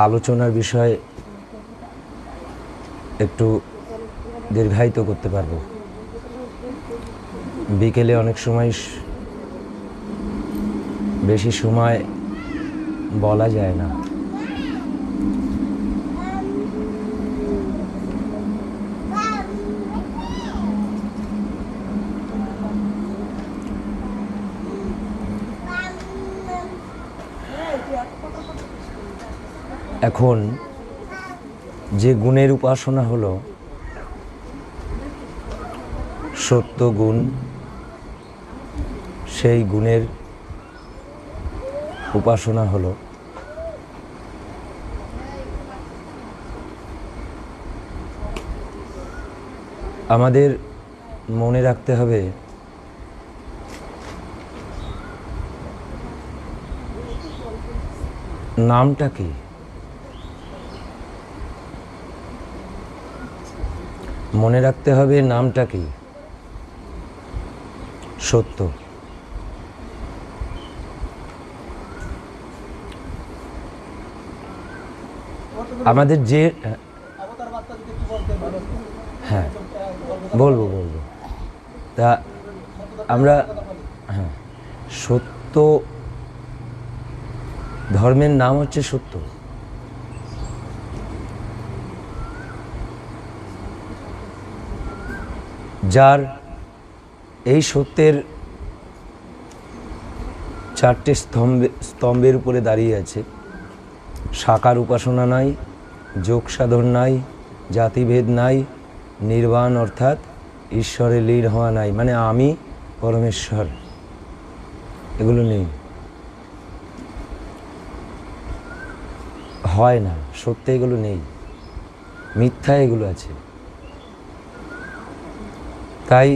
আলোচনার বিষয় একটু দীর্ঘায়িত করতে পারবো। বিকেলে অনেক সময় বেশি সময় বলা যায় না। এখন যে গুণের উপাসনা হলো সত্য গুণ, সেই গুণের উপাসনা হলো আমাদের মনে রাখতে হবে নামটা কি। মনে রাখতে হবে নামটা কি? সত্য। আমাদের যে হ্যাঁ বলবো তা আমরা সত্য, ধর্মের নাম হচ্ছে সত্য। যার এই সত্যের চারটে স্তম্ভের উপরে দাঁড়িয়ে আছে। সাকার উপাসনা নাই, যোগ সাধন নাই, জাতিভেদ নাই, নির্বাণ অর্থাৎ ঈশ্বরে লীন হওয়া নাই, মানে আমি পরমেশ্বর, এগুলো নেই, হয় না। সত্যি এগুলো নেই, মিথ্যা এগুলো আছে। তাই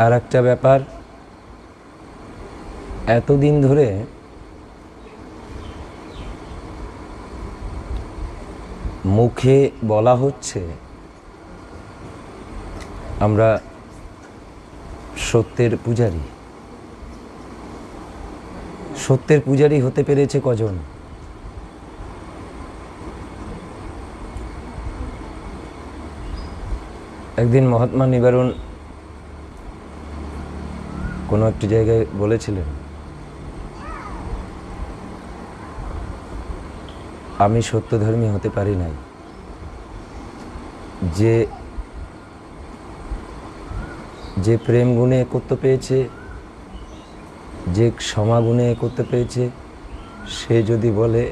আর একটা ব্যাপার, এতদিন ধরে মুখে বলা হচ্ছে আমরা সত্যের পূজারী। সত্যের পূজারী হতে পেরেছে কজন? একদিন মহাত্মা নিবারণ কোনো একটি জায়গায় বলেছিলেন, আমি সত্যধর্মী হতে পারি নাই। যে প্রেম গুণে একত্ব পেয়েছে, যে সমাগুণে একত্ব পেয়েছে, সে যদি বলে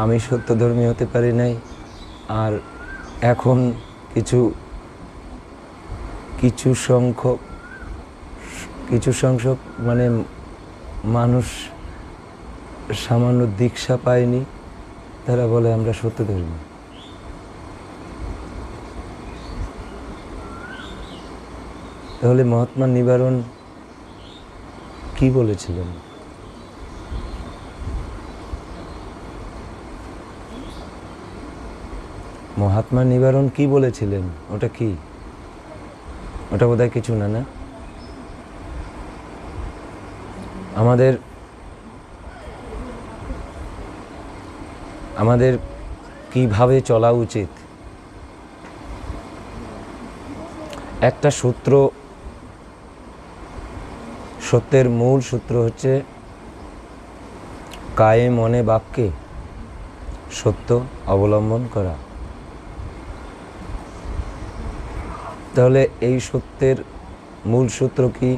আমি সত্যধর্মী হতে পারি নাই, আর এখন কিছু সংখ্যক মানে মানুষ সামান্য দীক্ষা পায়নি, তারা বলে আমরা সত্যধর্মী। তাহলে মহাত্মা নিবারণ কি বলেছিলেন? মহাত্মা নিবারণ কি বলেছিলেন? ওটা কি? ওটা বোধহয় কিছু না, না? আমাদের কিভাবে চলা উচিত? একটা সত্যের মূল সূত্র হচ্ছে কায়ে মনে বাক্যে সত্য অবলম্বন করা। তাহলে এই সত্যের মূল সূত্র কি?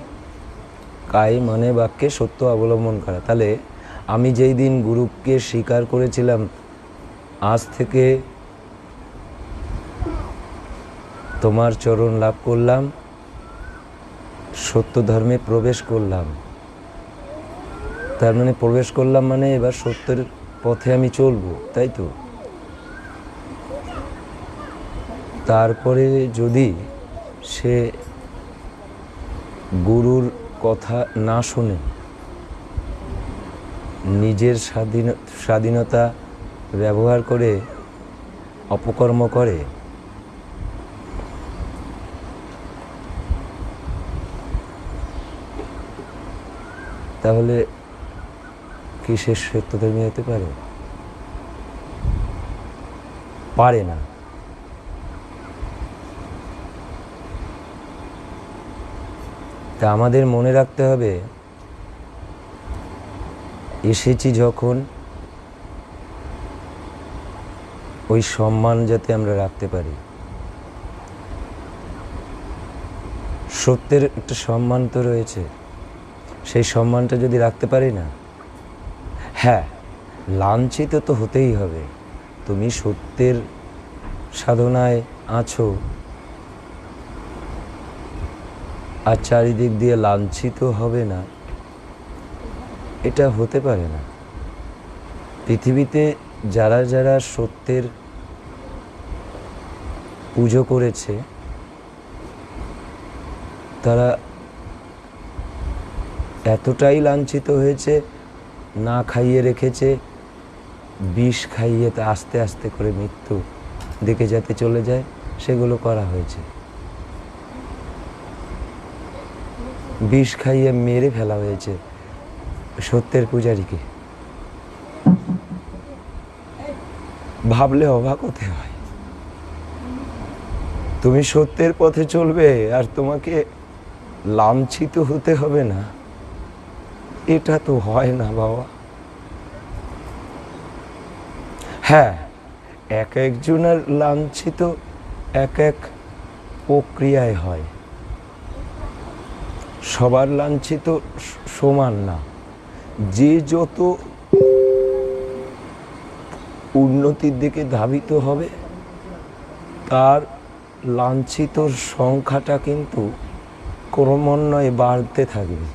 কায়ে মনে বাক্যে সত্য অবলম্বন করা। তাহলে আমি যেই দিন গুরুকে স্বীকার করেছিলাম, আজ থেকে তোমার চরণ লাভ করলাম, সত্য ধর্মে প্রবেশ করলাম। তার মানে প্রবেশ করলাম মানে এবার সত্যের পথে আমি চলবো, তাই তো? তারপরে যদি সে গুরুর কথা না শুনে নিজের স্বাধীনতা ব্যবহার করে অপকর্ম করে, তাহলে কি সে সত্যধর্মী হতে পারে? পারে না। তা আমাদের মনে রাখতে হবে, এসেছি যখন ওই সম্মান যাতে আমরা রাখতে পারি। সত্যের একটা সম্মান তো রয়েছে, সেই সম্মানটা যদি রাখতে পারি না, হ্যাঁ লাঞ্ছিত তো হতেই হবে। তুমি সত্যের সাধনায় আছো আর চারিদিক দিয়ে লাঞ্ছিত হবে না, এটা হতে পারে না। পৃথিবীতে যারা যারা সত্যের পুজো করেছে তারা এতটাই লাঞ্ছিত হয়েছে, না খাইয়ে রেখেছে, বিষ খাইয়ে তা আস্তে আস্তে করে মৃত্যু দিকে যাতে চলে যায়, সেগুলো করা হয়েছে। বিষ খাইয়ে মেরে ফেলা হয়েছে সত্যের পূজারীকে। ভাবলে অবাক হতে হয়। তুমি সত্যের পথে চলবে আর তোমাকে লাঞ্ছিত হতে হবে না, এটা তো হয় না বাবা। হ্যাঁ, এক একজনের লাঞ্ছিত এক এক প্রক্রিয়ায় হয়, সবার লাঞ্ছিত সমান না। যে যত উন্নতির দিকে ধাবিত হবে তার লাঞ্ছিতর সংখ্যাটা কিন্তু ক্রমান্বয়ে বাড়তে থাকবে।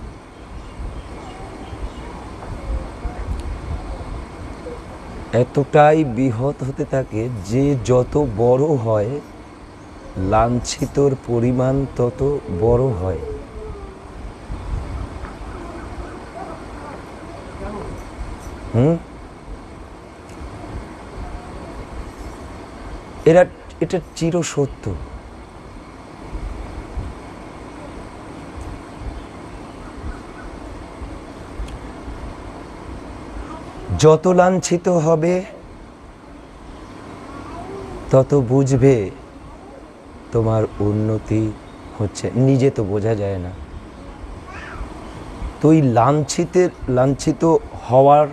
এতটাই বৃহৎ হতে থাকে যে যত বড় হয় লাঞ্ছিতর পরিমাণ তত বড় হয়। এটা চিরসত্য। যত লাঞ্ছিত হবে তত বুঝবে তোমার উন্নতি হচ্ছে। নিজে তো বোঝা যায় না, তো এই লাঞ্ছিত হওয়ার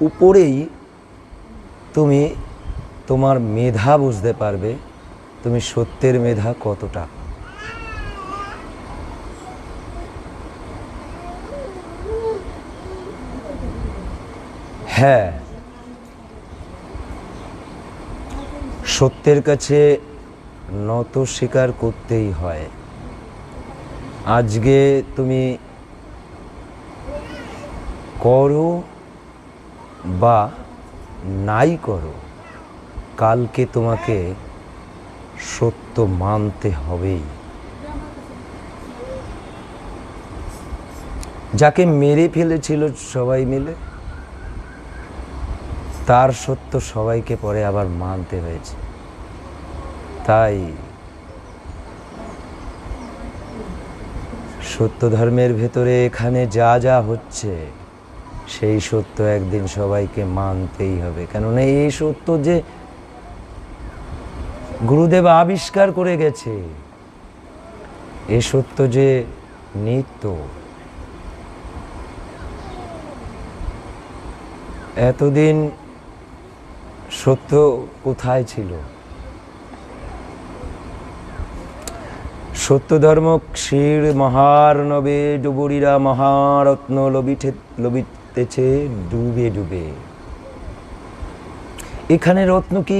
উপরেই তুমি তোমার মেধা বুঝতে পারবে, তুমি সত্যের মেধা কতটা। হ্যাঁ, সত্যের কাছে নত স্বীকার করতেই হয়। আজকে তুমি করো বা নাই করো, কালকে তোমাকে সত্য মানতে হবেই। যাকে মেরে ফেলেছিল সবাই মিলে, তার সত্য সবাইকে পরে আবার মানতে হয়েছে। তাই সত্য ধর্মের ভেতরে এখানে যা যা হচ্ছে সেই সত্য একদিন সবাইকে মানতেই হবে। কেননা এই সত্য যে গুরুদেব আবিষ্কার করে গেছে, এ সত্য যে নিত্য। এতদিন সত্য কোথায় ছিল? সত্য ধর্ম ক্ষীর মহার্ণবে ডুবুরিরা মহারত্ন লবিতেছে ডুবে ডুবে। এখানে রত্ন কি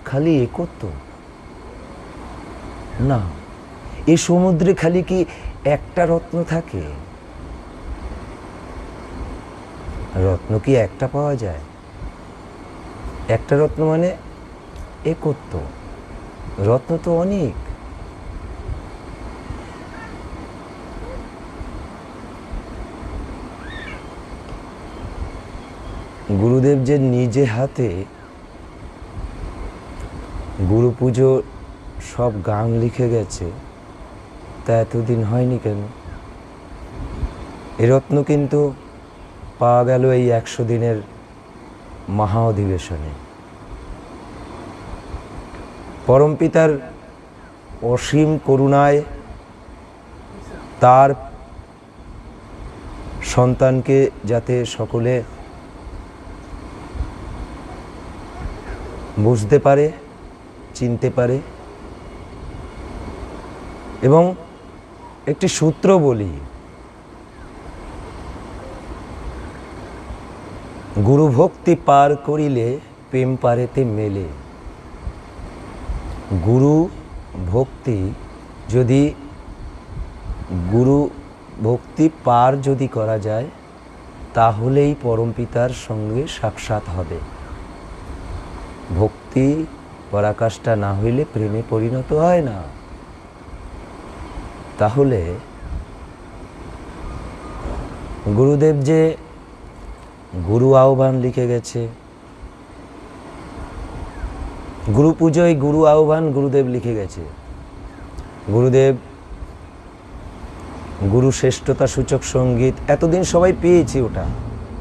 খালি একত্ব না, এই সমুদ্রে খালি কি একটা রত্ন থাকে? রত্ন কি একটা পাওয়া যায়? একটা রত্ন মানে একত্ব, রত্ন তো অনেক। গুরুদেব যে নিজে হাতে গুরু পুজো সব গান লিখে গেছে, তা এতদিন হয়নি কেন? এ রত্ন কিন্তু পাওয়া গেল এই 100 দিনের মহা অধিবেশনে। পরমপিতার অসীম করুণায় তার সন্তানকে যাতে সকলে বুঝতে পারে, চিনতে পারে। এবং একটি সূত্র বলি, গুরু ভক্তি পার করিলে প্রেম পারেতে মেলে। গুরু ভক্তি যদি গুরু ভক্তি পার যদি করা যায়, তাহলেই পরমপিতার সঙ্গে সাক্ষাৎ হবে। ভক্তি পরাকাষ্ঠা না হইলে প্রেমে পরিণত হয় না। তাহলে গুরুদেব যে গুরু আহ্বান লিখে গেছে, গুরু পুজোয় গুরু আহ্বান গুরুদেব লিখে গেছে। গুরুদেব গুরু শ্রেষ্ঠতা সূচক সঙ্গীত এতদিন সবাই পেয়েছে,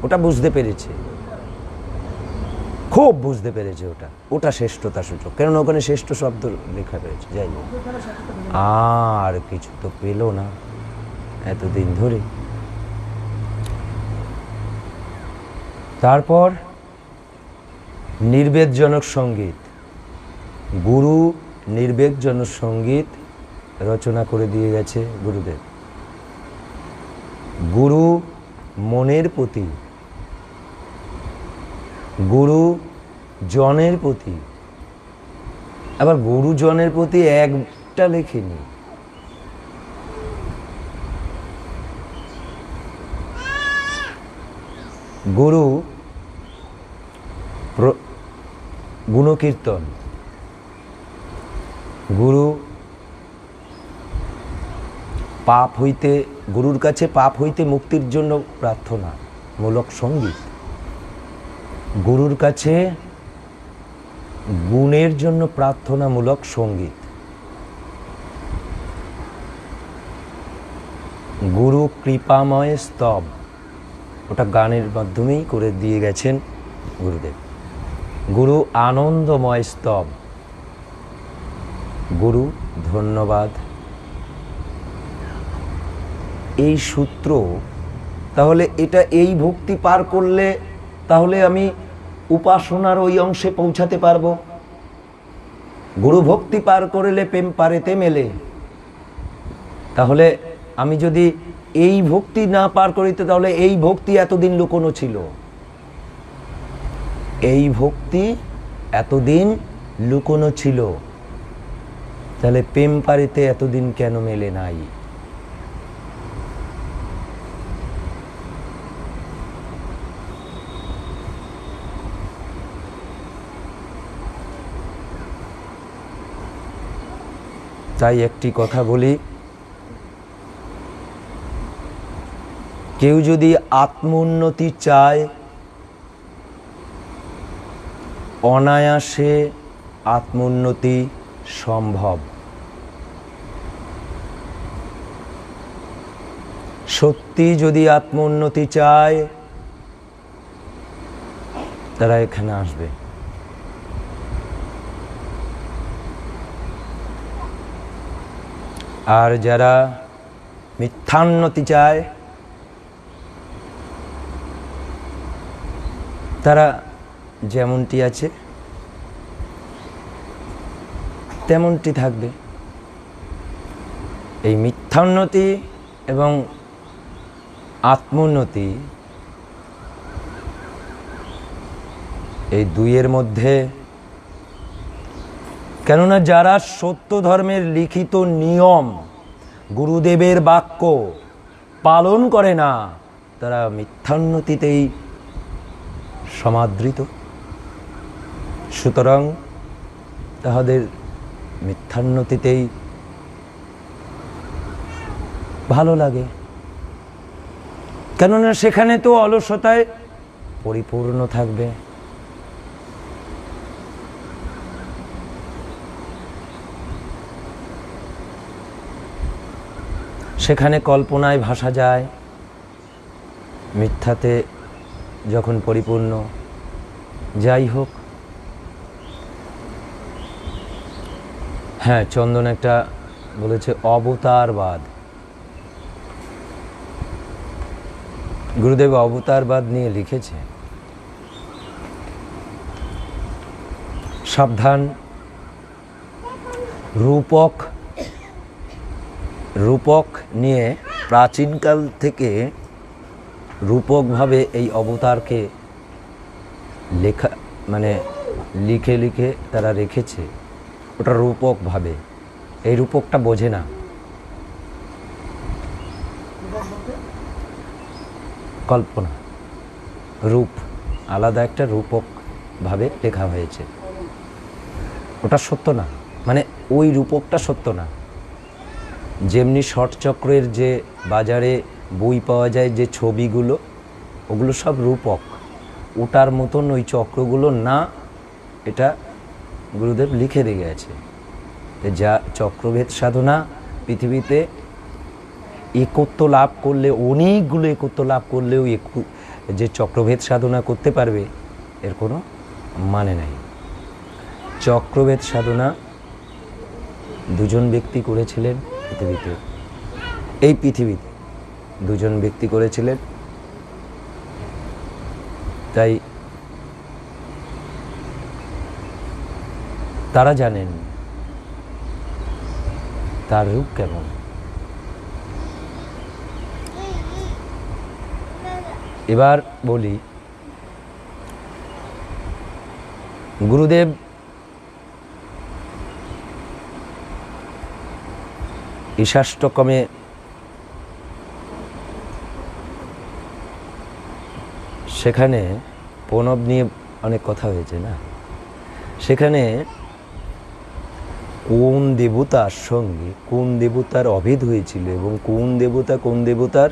ওটা বুঝতে পেরেছে, খুব বুঝতে পেরেছে। ওটা শ্রেষ্ঠতা সূচক, কেননা ওখানে শ্রেষ্ঠ শব্দ লেখা রয়েছে। যাই হোক, আর কিছু তো পেল না এতদিন ধরে। তারপর নির্বেদজনক সঙ্গীত, গুরু নির্বেদজনক সঙ্গীত রচনা করে দিয়ে গেছে গুরুদেব। গুরু মনের প্রতি, গুরু জনের প্রতি, আবার গুরুজনের প্রতি একটা লেখেনি। গুরু গুণকীর্তন, গুরু পাপ হইতে, গুরুর কাছে পাপ হইতে মুক্তির জন্য প্রার্থনা মূলক সঙ্গীত, গুরুর কাছে গুণের জন্য প্রার্থনামূলক সঙ্গীত, গুরু কৃপাময় স্তব, ওটা গানের মাধ্যমেই করে দিয়ে গেছেন গুরুদেব। গুরু আনন্দময় স্তব, গুরু ধন্যবাদ। এই সূত্র, তাহলে এটা এই ভক্তি পার করলে তাহলে আমি উপাসনার ওই অংশে পৌঁছাতে পারবো। গুরু ভক্তি পার করলে প্রেম পারেতে মেলে। তাহলে আমি যদি এই ভক্তি না পার করিতে, তাহলে এই ভক্তি এতদিন লুকোনো ছিল, এই ভক্তি এতদিন লুকোনো ছিল, তাহলে প্রেম পারিতে এতদিন কেন মেলে নাই? তাই একটি কথা বলি, কেউ যদি আত্মোন্নতি চায়, অনায়াসে আত্মোন্নতি সম্ভব। সত্যি যদি আত্মোন্নতি চায়, তারা এখানে আসবে। আর যারা মিথ্যান্নতি চায়, তারা যেমনটি আছে তেমনটি থাকবে। এই মিথ্যান্নতি এবং আত্মোন্নতি, এই দুইয়ের মধ্যে, কেননা যারা সত্য ধর্মের লিখিত নিয়ম, গুরুদেবের বাক্য পালন করে না, তারা মিথ্যান্নতিতেই সমাদৃত। সুতরাং তাহাদের মিথ্যান্নতিতেই ভালো লাগে, কেননা সেখানে তো অলসতায় পরিপূর্ণ থাকবে। সেখানে কল্পনায় ভাসা যায়, মিথ্যাতে যখন পরিপূর্ণ, যাই হোক। হ্যাঁ, চন্দন একটা বলেছে অবতারবাদ। গুরুদেব অবতারবাদ নিয়ে লিখেছে, সাবধান, রূপক নিয়ে প্রাচীনকাল থেকে রূপকভাবে এই অবতারকে লেখা লিখে লিখে তারা রেখেছে। ওটা রূপকভাবে, এই রূপকটা বোঝে না। কল্পনা, রূপ আলাদা, একটা রূপকভাবে লেখা হয়েছে। ওটা সত্য না, ওই রূপকটা সত্য না। যেমনি ষটচক্রের যে বাজারে বই পাওয়া যায়, যে ছবিগুলো, ওগুলো সব রূপক। ওটার মতন ওই চক্রগুলো না, এটা গুরুদেব লিখে দিয়ে গেছে। যা চক্রভেদ সাধনা পৃথিবীতে একত্ব লাভ করলে, অনেকগুলো একত্ব লাভ করলেও যে চক্রভেদ সাধনা করতে পারবে, এর কোনো মানে নাই। চক্রভেদ সাধনা দুজন ব্যক্তি করেছিলেন পৃথিবীতে, এই পৃথিবীতে দুজন ব্যক্তি করেছিলেন। তাই তারা জানেন তার রূপ কেমন। এবার বলি, গুরুদেব ঈশাষ্টকমে সেখানে প্রণব নিয়ে অনেক কথা হয়েছে না, সেখানে কোন দেবতার সঙ্গে কোন দেবতার অভেদ হয়েছিল এবং কোন দেবতার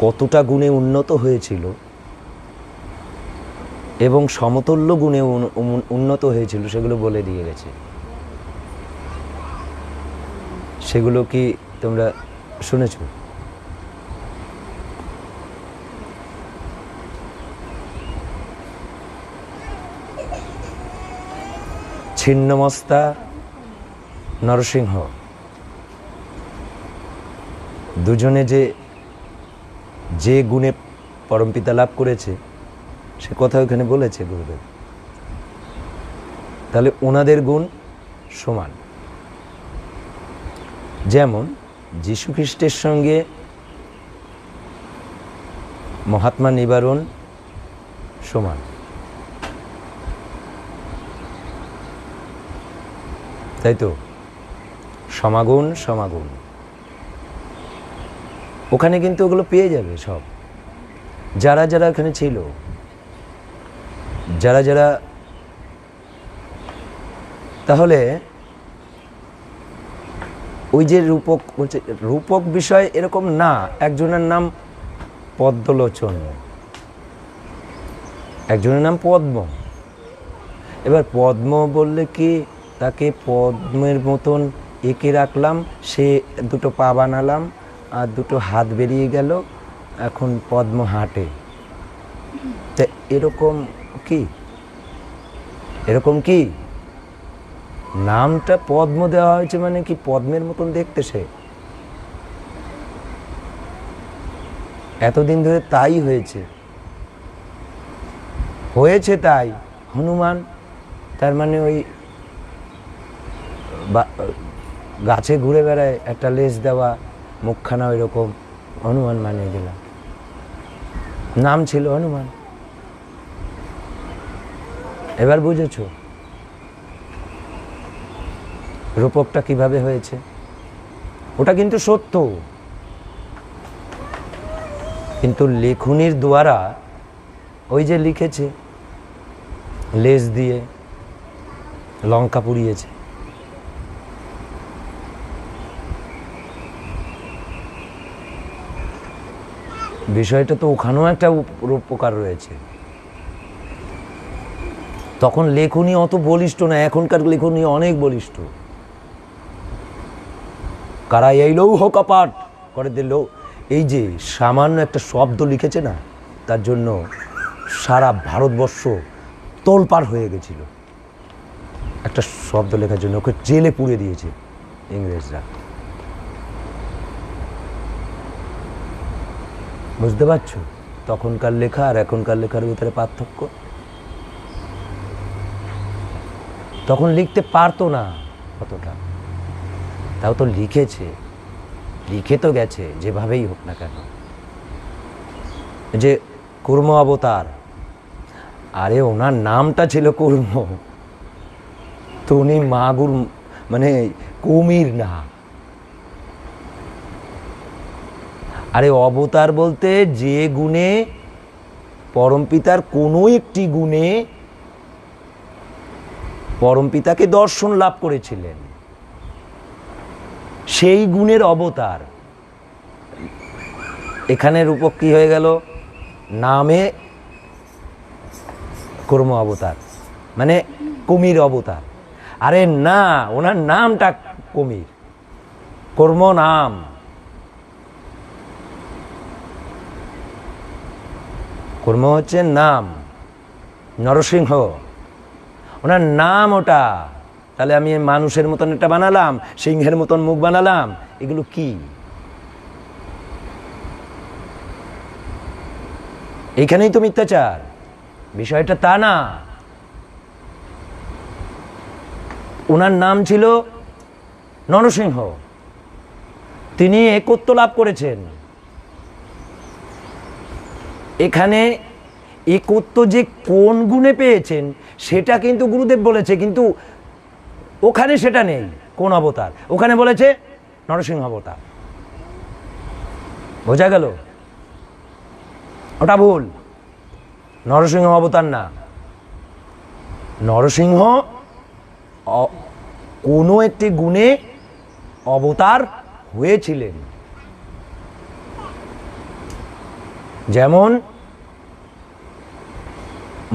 কতটা গুণে উন্নত হয়েছিল এবং সমতুল্য গুণে উন্নত হয়েছিল, সেগুলো বলে দিয়ে গেছে। সেগুলো কি তোমরা শুনেছ? ছিন্নমস্তা নরসিংহ দুজনে যে গুণে পরমপিতা লাভ করেছে, সে কথা ওখানে বলেছে গুরুদেব। তাহলে ওনাদের গুণ সমান। যেমন যীশু খ্রিস্টের সঙ্গে মহাত্মা নিবারণ সমান, তাই তো? সমাগুণ সমাগুণ, ওখানে কিন্তু ওগুলো পেয়ে যাবে সব, যারা যারা ওখানে ছিল, যারা। তাহলে ওই যে রূপক বলছে, রূপক বিষয় এরকম না। একজনের নাম পদ্মলোচন, একজনের নাম পদ্ম। এবার পদ্ম বললে কি তাকে পদ্মের মতন এঁকে রাখলাম, সে দুটো পা বানালাম আর দুটো হাত বেরিয়ে গেল, এখন পদ্ম হাঁটে। তা এরকম কি নামটা পদ্ম দেওয়া হয়েছে, মানে কি পদ্মের মতন দেখতে সে? এতদিন ধরে তাই হয়েছে তাই। হনুমান, তার মানে ওই গাছে ঘুরে বেড়ায়, একটা লেজ দেওয়া, মুখখানা ওই রকম, হনুমান মানিয়ে দিলাম, নাম ছিল হনুমান। এবার বুঝেছ রূপকটা কিভাবে হয়েছে? ওটা কিন্তু সত্য, কিন্তু লেখনির দ্বারা ওই যে লিখেছে, লেজ দিয়ে লঙ্কা পুড়িয়েছে। বিষয়টা তো ওখানেও একটা উপকার রয়েছে। তখন লেখনী অত বলিষ্ঠ না, এখনকার লেখনী অনেক বলিষ্ঠ। কারা এই লৌহ কপাট করে দিল, এই যে সামান্য একটা শব্দ লিখেছে না, তার জন্য সারা ভারতবর্ষ তোলপাড় হয়ে গেছিল। একটা শব্দ লেখার জন্য ওকে জেলে পুড়ে দিয়েছে ইংরেজরা। বুঝতে পারছো তখনকার লেখা আর এখনকার লেখার ভিতরে পার্থক্য? তখন লিখতে পারতো না কতটা, তাও তো লিখেছে, লিখে তো গেছে যেভাবেই হোক না কেন। যে কুর্ম অবতার, আরে ওনার নামটা ছিল কুর্ম, তো উনি মাগুর মানে কুমির না। আরে অবতার বলতে যে গুণে পরমপিতার কোনো একটি গুণে পরমপিতাকে দর্শন লাভ করেছিলেন, সেই গুণের অবতার। এখানে রূপক কি হয়ে গেল? নামে কর্ম অবতার, মানে কুমির অবতার। আরে না, ওনার নামটা কুমির, কর্ম নাম। কর্ম হচ্ছে নাম, নরসিংহ ওনার নাম ওটা। তাহলে আমি মানুষের মতন এটা বানালাম, সিংহের মতন মুখ বানালাম, এগুলো কি? এইখানেই তো মিথ্যাচার, বিষয়টা তা না। ওনার নাম ছিল নরসিংহ, তিনি একত্ব লাভ করেছেন। এখানে একত্ব যে কোন গুণে পেয়েছেন সেটা কিন্তু গুরুদেব বলেছে, কিন্তু ওখানে সেটা নেই। কোন অবতার? ওখানে বলেছে নরসিংহ অবতার। বোঝা গেল? ওটা ভুল, নরসিংহ অবতার না। নরসিংহ কোনো একটি গুণে অবতার হয়েছিলেন। যেমন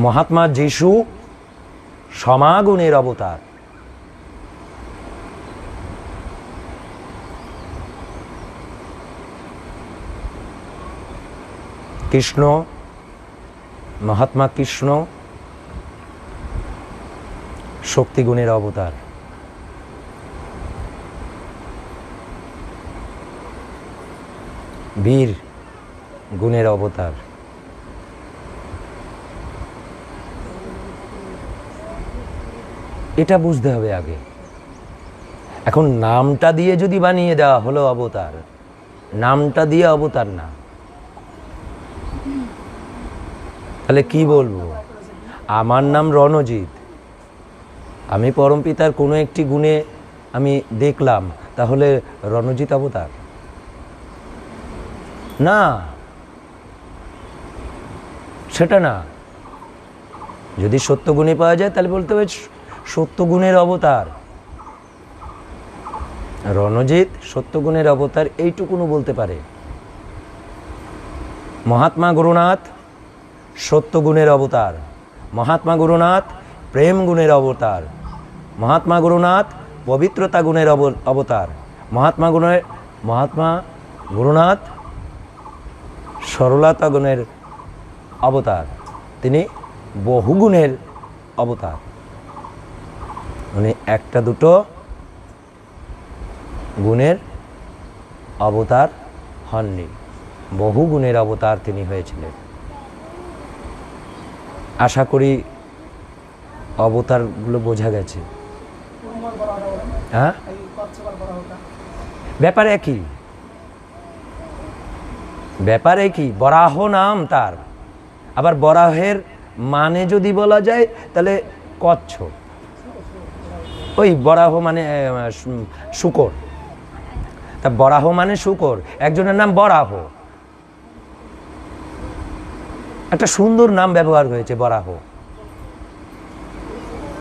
মহাত্মা যিশু সমাগুণের অবতার, কৃষ্ণ, মহাত্মা কৃষ্ণ শক্তিগুণের অবতার। বীর গুণের অবতার। এটা বুঝতে হবে আগে। এখন নামটা দিয়ে যদি বানিয়ে দেওয়া হলো অবতার, নামটা দিয়ে অবতার না, তাহলে কি বলবো? আমার নাম রণজিৎ, আমি পরমপিতার কোনো একটি গুণে আমি দেখলাম, তাহলে রণজিৎ অবতার না, সেটা না। যদি সত্য গুণে পাওয়া যায় তাহলে বলতে হবে সত্য গুণের অবতার। রণজিৎ সত্য গুণের অবতার, এইটুকুনো বলতে পারে। মহাত্মা গুরুনাথ সত্য গুণের অবতার, মহাত্মা গুরুনাথ প্রেম গুণের অবতার, মহাত্মা গুরুনাথ পবিত্রতা গুণের অবতার, মহাত্মা গুরুনাথ সরলতা গুণের অবতার। তিনি বহুগুণের অবতার, উনি একটা দুটো গুণের অবতার হননি, বহু গুণের অবতার তিনি হয়েছিলেন। আশা করি অবতারগুলো বোঝা গেছে। হ্যাঁ, ব্যাপার একই, ব্যাপার একই। বরাহ নাম তার। আবার বরাহের মানে যদি বলা যায় তাহলে কচ্ছপ, ওই বরাহ মানে শূকর। তা বরাহ মানে শূকর, একজনের নাম বরাহ, একটা সুন্দর নাম ব্যবহার হয়েছে বরাহ।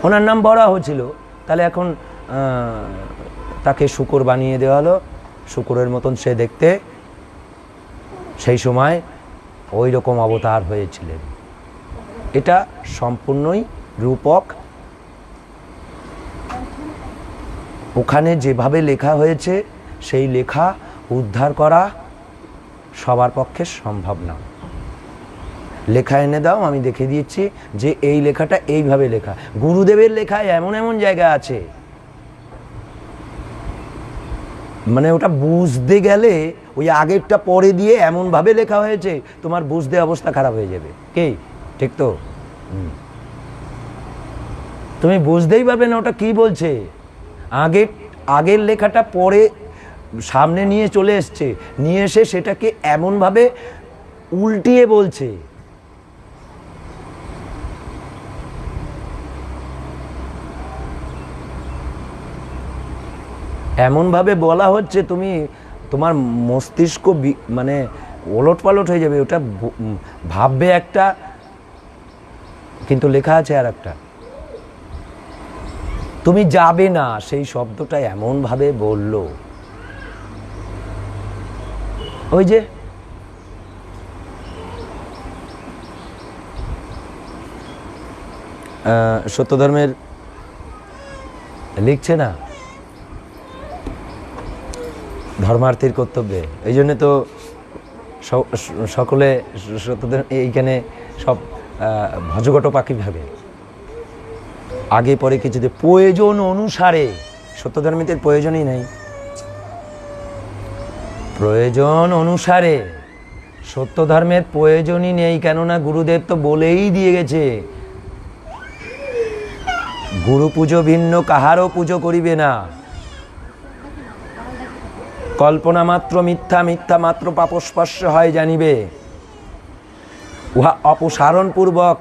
ওনার নাম বরাহ ছিল, তাহলে এখন তাকে শূকর বানিয়ে দেওয়া হলো, শূকরের মতন সে দেখতে। সেই সময় ওই রকম অবতার হয়েছিলেন। এটা সম্পূর্ণই রূপক। ওখানে যেভাবে লেখা হয়েছে সেই লেখা উদ্ধার করা সবার পক্ষে সম্ভব না। লেখা এনে দাও, আমি দেখে দিচ্ছি যে এই লেখাটা এইভাবে লেখা। গুরুদেবের লেখায় এমন এমন জায়গা আছে, মানে ওটা বুঝতে গেলে ওই আগেরটা পরে দিয়ে এমনভাবে লেখা হয়েছে তোমার বুঝতে অবস্থা খারাপ হয়ে যাবে। কে ঠিক তো? তুমি বুঝতেই পারবে না ওটা কি বলছে। আগের লেখাটা পরে সামনে নিয়ে চলে এসছে, নিয়ে এসে সেটাকে এমনভাবে উল্টিয়ে বলছে। এমনভাবে বলা হচ্ছে তুমি তোমার মস্তিষ্ক মানে ওলট পালট হয়ে যাবে। ওটা ভাববে একটা, কিন্তু লেখা আছে আর একটা। তুমি যাবে না, সেই শব্দটা এমনভাবে বলল। ওই যে সত্যধর্মের লিখছে না ধর্মার্থীর কর্তব্যে, এই জন্য তো সকলে সত্যধর্ম এইখানে সব ভজঘট পাখি ভাবে। আগে পরে কিছুতে প্রয়োজন অনুসারে, সত্যধর্মীদের প্রয়োজনই নেই। প্রয়োজন অনুসারে সত্য ধর্মের প্রয়োজনই নেই, কেননা গুরুদেব তো বলেই দিয়ে গেছে, গুরু পুজো ভিন্ন কাহারও পুজো করিবে না। কল্পনা মাত্র মিথ্যা, মিথ্যা মাত্র পাপস্পর্শ হয় জানিবে। উহা অপসারণপূর্বক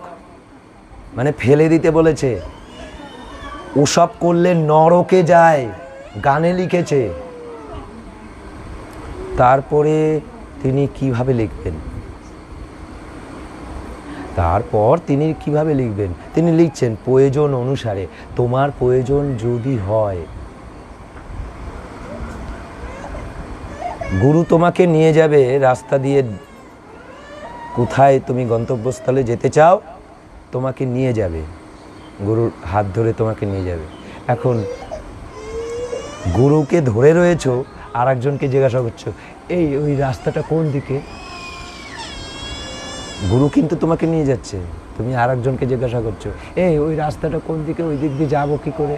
মানে ফেলে দিতে বলেছে। ওসব করলে নরকে যায়, গানে লিখেছে। তারপরে তিনি কিভাবে লিখবেন? তিনি লিখছেন প্রয়োজন অনুসারে। তোমার প্রয়োজন যদি হয়, গুরু তোমাকে নিয়ে যাবে রাস্তা দিয়ে, কোথায় তুমি গন্তব্যস্থলে যেতে চাও তোমাকে নিয়ে যাবে, গুরুর হাত ধরে তোমাকে নিয়ে যাবে। এখন গুরুকে ধরে রয়েছো, আর একজনকে জিজ্ঞাসা করছো ওই রাস্তাটা কোন দিকে। গুরু কিন্তু তোমাকে নিয়ে যাচ্ছে, তুমি আর একজনকে জিজ্ঞাসা করছো ওই রাস্তাটা কোন দিকে, ওই দিক দিয়ে যাবো কি করে।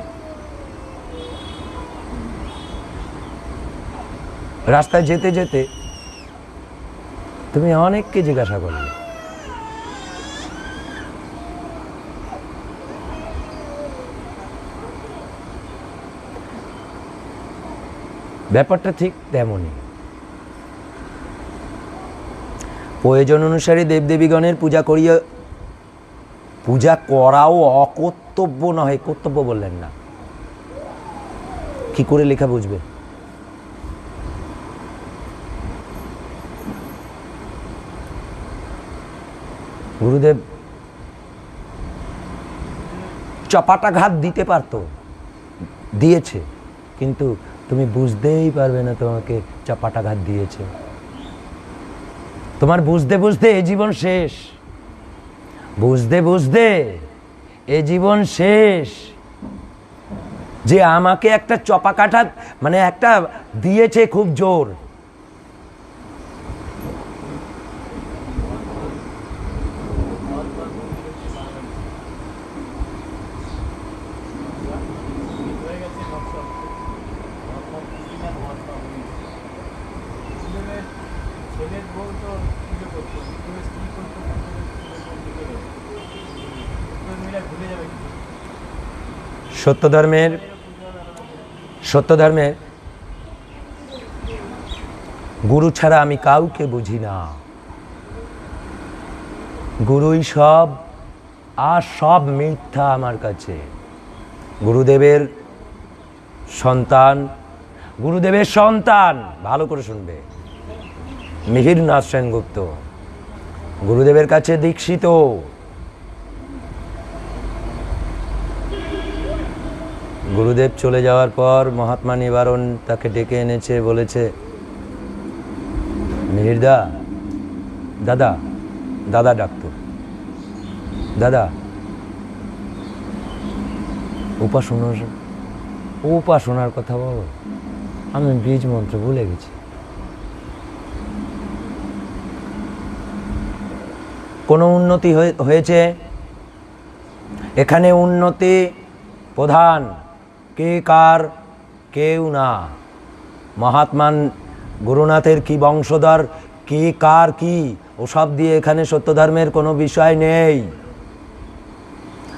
রাস্তায় যেতে যেতে তুমি অনেককে জিজ্ঞাসা করলে। ব্যাপারটা ঠিক তেমনই। প্রয়োজন অনুসারে দেবদেবীগণের পূজা করাও অকর্তব্য নহে। কর্তব্য বললেন না, কি করে লেখা বুঝবে? গুরুদেব চপাটাঘাত দিতে পারতো, দিয়েছে, কিন্তু তুমি বুঝতেই পারবে না তোমাকে চপাটাঘাত দিয়েছে। তোমার বুঝতে বুঝতে এ জীবন শেষ, বুঝতে বুঝতে এ জীবন শেষ। যে আমাকে একটা চপাকাঠা মানে একটা দিয়েছে খুব জোর, সত্যধর্মের গুরু ছাড়া আমি কাউকে বুঝি না। গুরুই সব, আর সব মিথ্যা আমার কাছে। গুরুদেবের সন্তান, ভালো করে শুনবে, মিহিরনাথ সেনগুপ্ত গুরুদেবের কাছে দীক্ষিত। গুরুদেব চলে যাওয়ার পর মহাত্মা নিবারণ তাকে ডেকে এনেছে, বলেছে মিহিরদা, দাদা ডাকতো, দাদা উপাসনার কথা বলো, আমি বীজ মন্ত্র ভুলে গেছি। কোনো উন্নতি হয়েছে? এখানে উন্নতি প্রধান, কে কার? কেউ না। মহাত্মান গুরুনাথের কি বংশধর, কে কার কি, ওসব দিয়ে এখানে সত্য ধর্মের কোনো বিষয় নেই।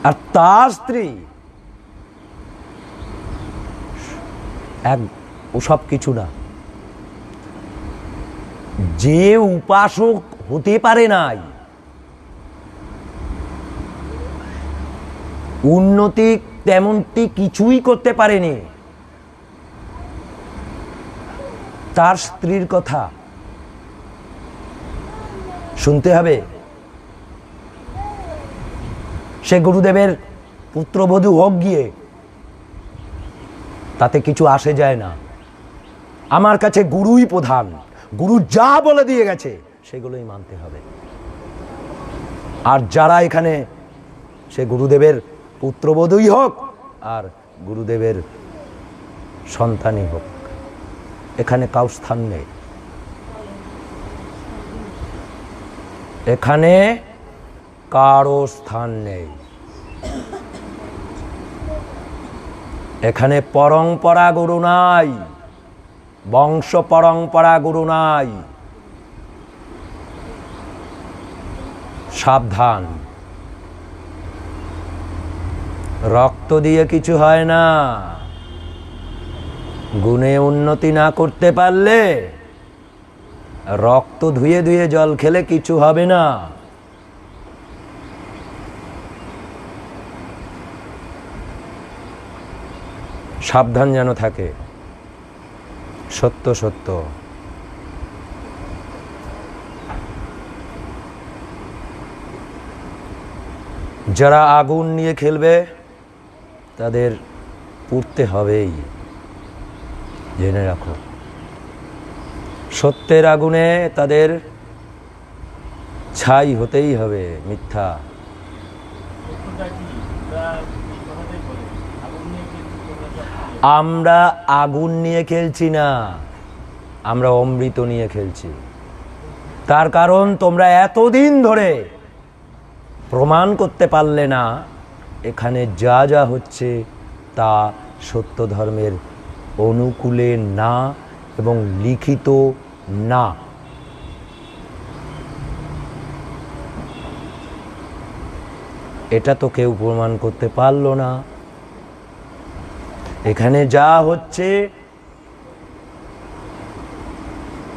আর তার স্ত্রী ওসব কিছু না। যে উপাসক হতে পারে নাই, উন্নতি তেমনটি কিছুই করতে পারেনি, তার স্ত্রীর কথা শুনতে হবে। সে গুরুদেবের পুত্রবধূ হোক গিয়ে, তাতে কিছু আসে যায় না। আমার কাছে গুরুই প্রধান, গুরু যা বলে দিয়ে গেছে সেগুলোই মানতে হবে। আর যারা এখানে, সে গুরুদেবের পুত্রবধূই হোক আর গুরুদেবের সন্তানই হোক, এখানে কাউ স্থান নেই। এখানে কারো স্থান নেই। এখানে পরম্পরা গুরু নাই, বংশ পরম্পরা গুরু নাই। সাবধান, রক্ত দিয়ে কিছু হয় না। গুণে উন্নতি না করতে পারলে, রক্ত ধুয়ে ধুয়ে জল খেলে কিছু হবে না। সাবধান যেন থাকে। সত্য সত্য। যারা আগুন নিয়ে খেলবে তাদের পুড়তে হবেই, জেনে রাখো। সত্যের আগুনে তাদের ছাই হতেই হবে। মিথ্যা। আমরা আগুন নিয়ে খেলছি না, আমরা অমৃত নিয়ে খেলছি। তার কারণ তোমরা এতদিন ধরে প্রমাণ করতে পারলে না এখানে যা যা হচ্ছে তা সত্য ধর্মের অনুকূলে না এবং লিখিত না। এটা তো কেউ প্রমাণ করতে পারলো না। এখানে যা হচ্ছে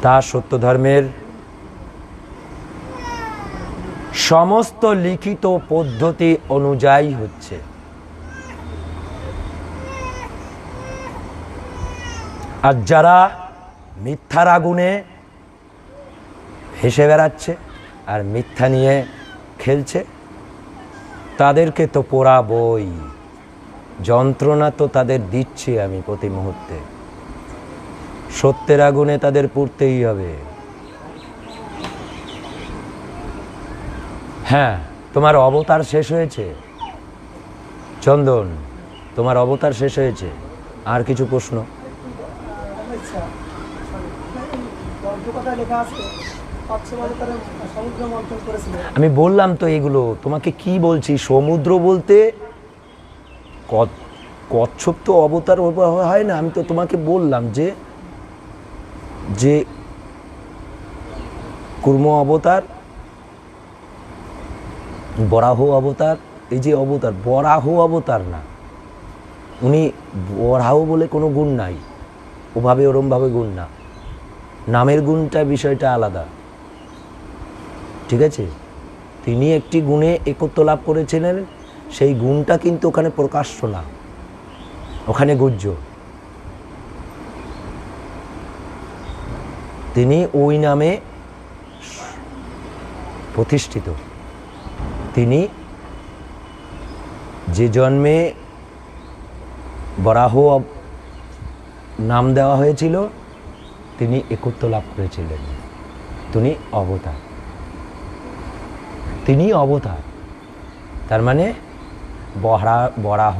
তা সত্য ধর্মের সমস্ত লিখিত পদ্ধতি অনুযায়ী হচ্ছে। আর যারা মিথ্যার আগুনে ভেসে বেড়াচ্ছে আর মিথ্যা নিয়ে খেলছে, তাদেরকে তো পোড়াবই। যন্ত্রণা তো তাদের দিচ্ছি আমি প্রতি মুহূর্তে। সত্যের আগুনে তাদের পুড়তেই হবে। হ্যাঁ, তোমার অবতার শেষ হয়েছে চন্দন, তোমার অবতার শেষ হয়েছে। আর কিছু প্রশ্ন? আমি বললাম তো এগুলো তোমাকে, কি বলছি? সমুদ্র বলতে কচ্ছপ তো অবতার হয় না। আমি তো তোমাকে বললাম যে যে কুর্ম অবতার, বরাহ অবতার, এই যে অবতার, বরাহ অবতার না, উনি বরাহ বলে কোনো গুণ নাই, ওভাবে ওরমভাবে গুণ না। নামের গুণটা, বিষয়টা আলাদা, ঠিক আছে? তিনি একটি গুণে একত্ব লাভ করেছিলেন, সেই গুণটা কিন্তু ওখানে প্রকাশ্য না, ওখানে গুহ্য। তিনি ওই নামে প্রতিষ্ঠিত। তিনি যে জন্মে বরাহ নাম দেওয়া হয়েছিল, তিনি একত্ব লাভ করেছিলেন। তিনি অবতার, তিনি অবতার। তার মানে বরাহ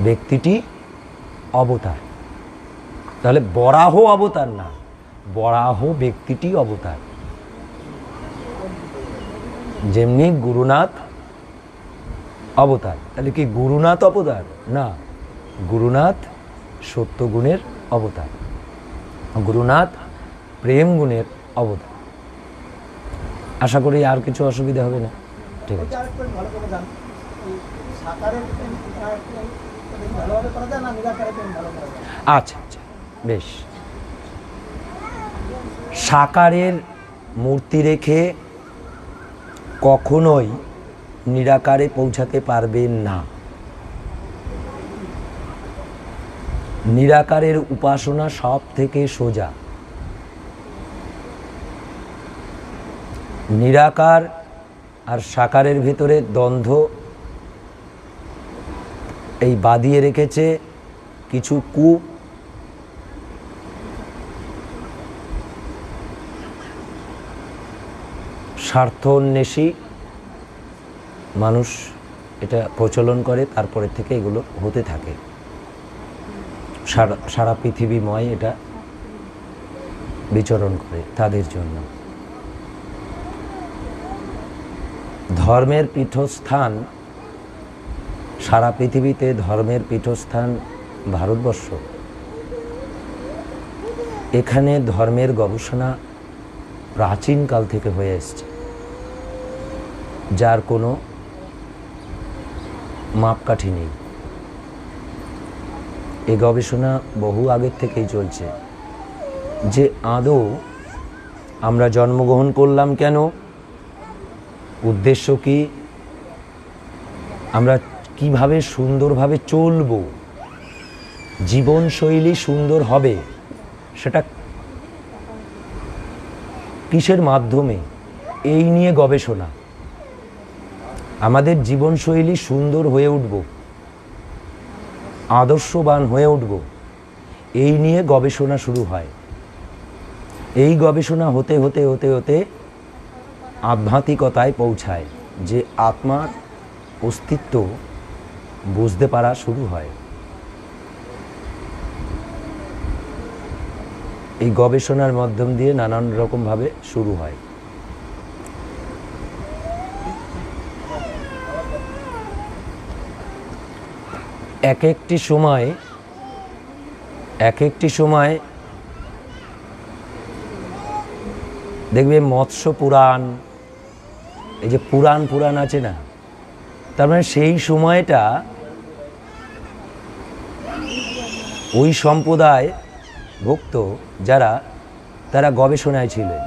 ব্যক্তিটি অবতার। তাহলে বরাহ অবতার না, বরাহ ব্যক্তিটি অবতার। যেমনি গুরুনাথ অবতার। তাহলে কি গুরুনাথ অবতার? না, গুরুনাথ সত্যগুণের অবতার, গুরুনাথ প্রেম গুণের অবতার। আশা করি আর কিছু অসুবিধা হবে না। ঠিক আছে, আচ্ছা আচ্ছা, বেশ। সাকারের মূর্তি রেখে কখনোই নিরাকারে পৌঁছাতে পারবেন না। নিরাকারের উপাসনা সব থেকে সোজা। নিরাকার আর সাকারের ভেতরে দ্বন্দ্ব এই বাঁধিয়ে রেখেছে কিছু স্বার্থন্বেষী মানুষ এটা প্রচলন করে, তারপরে থেকে এগুলো হতে থাকে। সারা পৃথিবীময় এটা বিচরণ করে তাদের জন্য। ধর্মের পীঠস্থান সারা পৃথিবীতে, ধর্মের পীঠস্থান ভারতবর্ষ। এখানে ধর্মের গবেষণা প্রাচীনকাল থেকে হয়ে এসছে, যার কোনো মাপকাঠি নেই। এই গবেষণা বহু আগের থেকেই চলছে যে আদৌ আমরা জন্মগ্রহণ করলাম কেন, উদ্দেশ্য কি, আমরা কিভাবে সুন্দরভাবে চলব, জীবনশৈলী সুন্দর হবে, সেটা কিসের মাধ্যমে, এই নিয়ে গবেষণা। আমাদের জীবনশৈলী সুন্দর হয়ে উঠব, আদর্শবান হয়ে উঠব, এই নিয়ে গবেষণা শুরু হয়। এই গবেষণা হতে হতে হতে হতে আধ্যাত্মিকতায় পৌঁছায়, যে আত্মার অস্তিত্ব বুঝতে পারা শুরু হয়। এই গবেষণার মাধ্যম দিয়ে নানান রকমভাবে শুরু হয়। এক একটি সময় দেখবে মৎস্য পুরাণ, এই যে পুরাণ আছে না, তার মানে সেই সময়টা ওই সম্প্রদায় ভক্ত যারা, তারা গবেষণায় ছিলেন।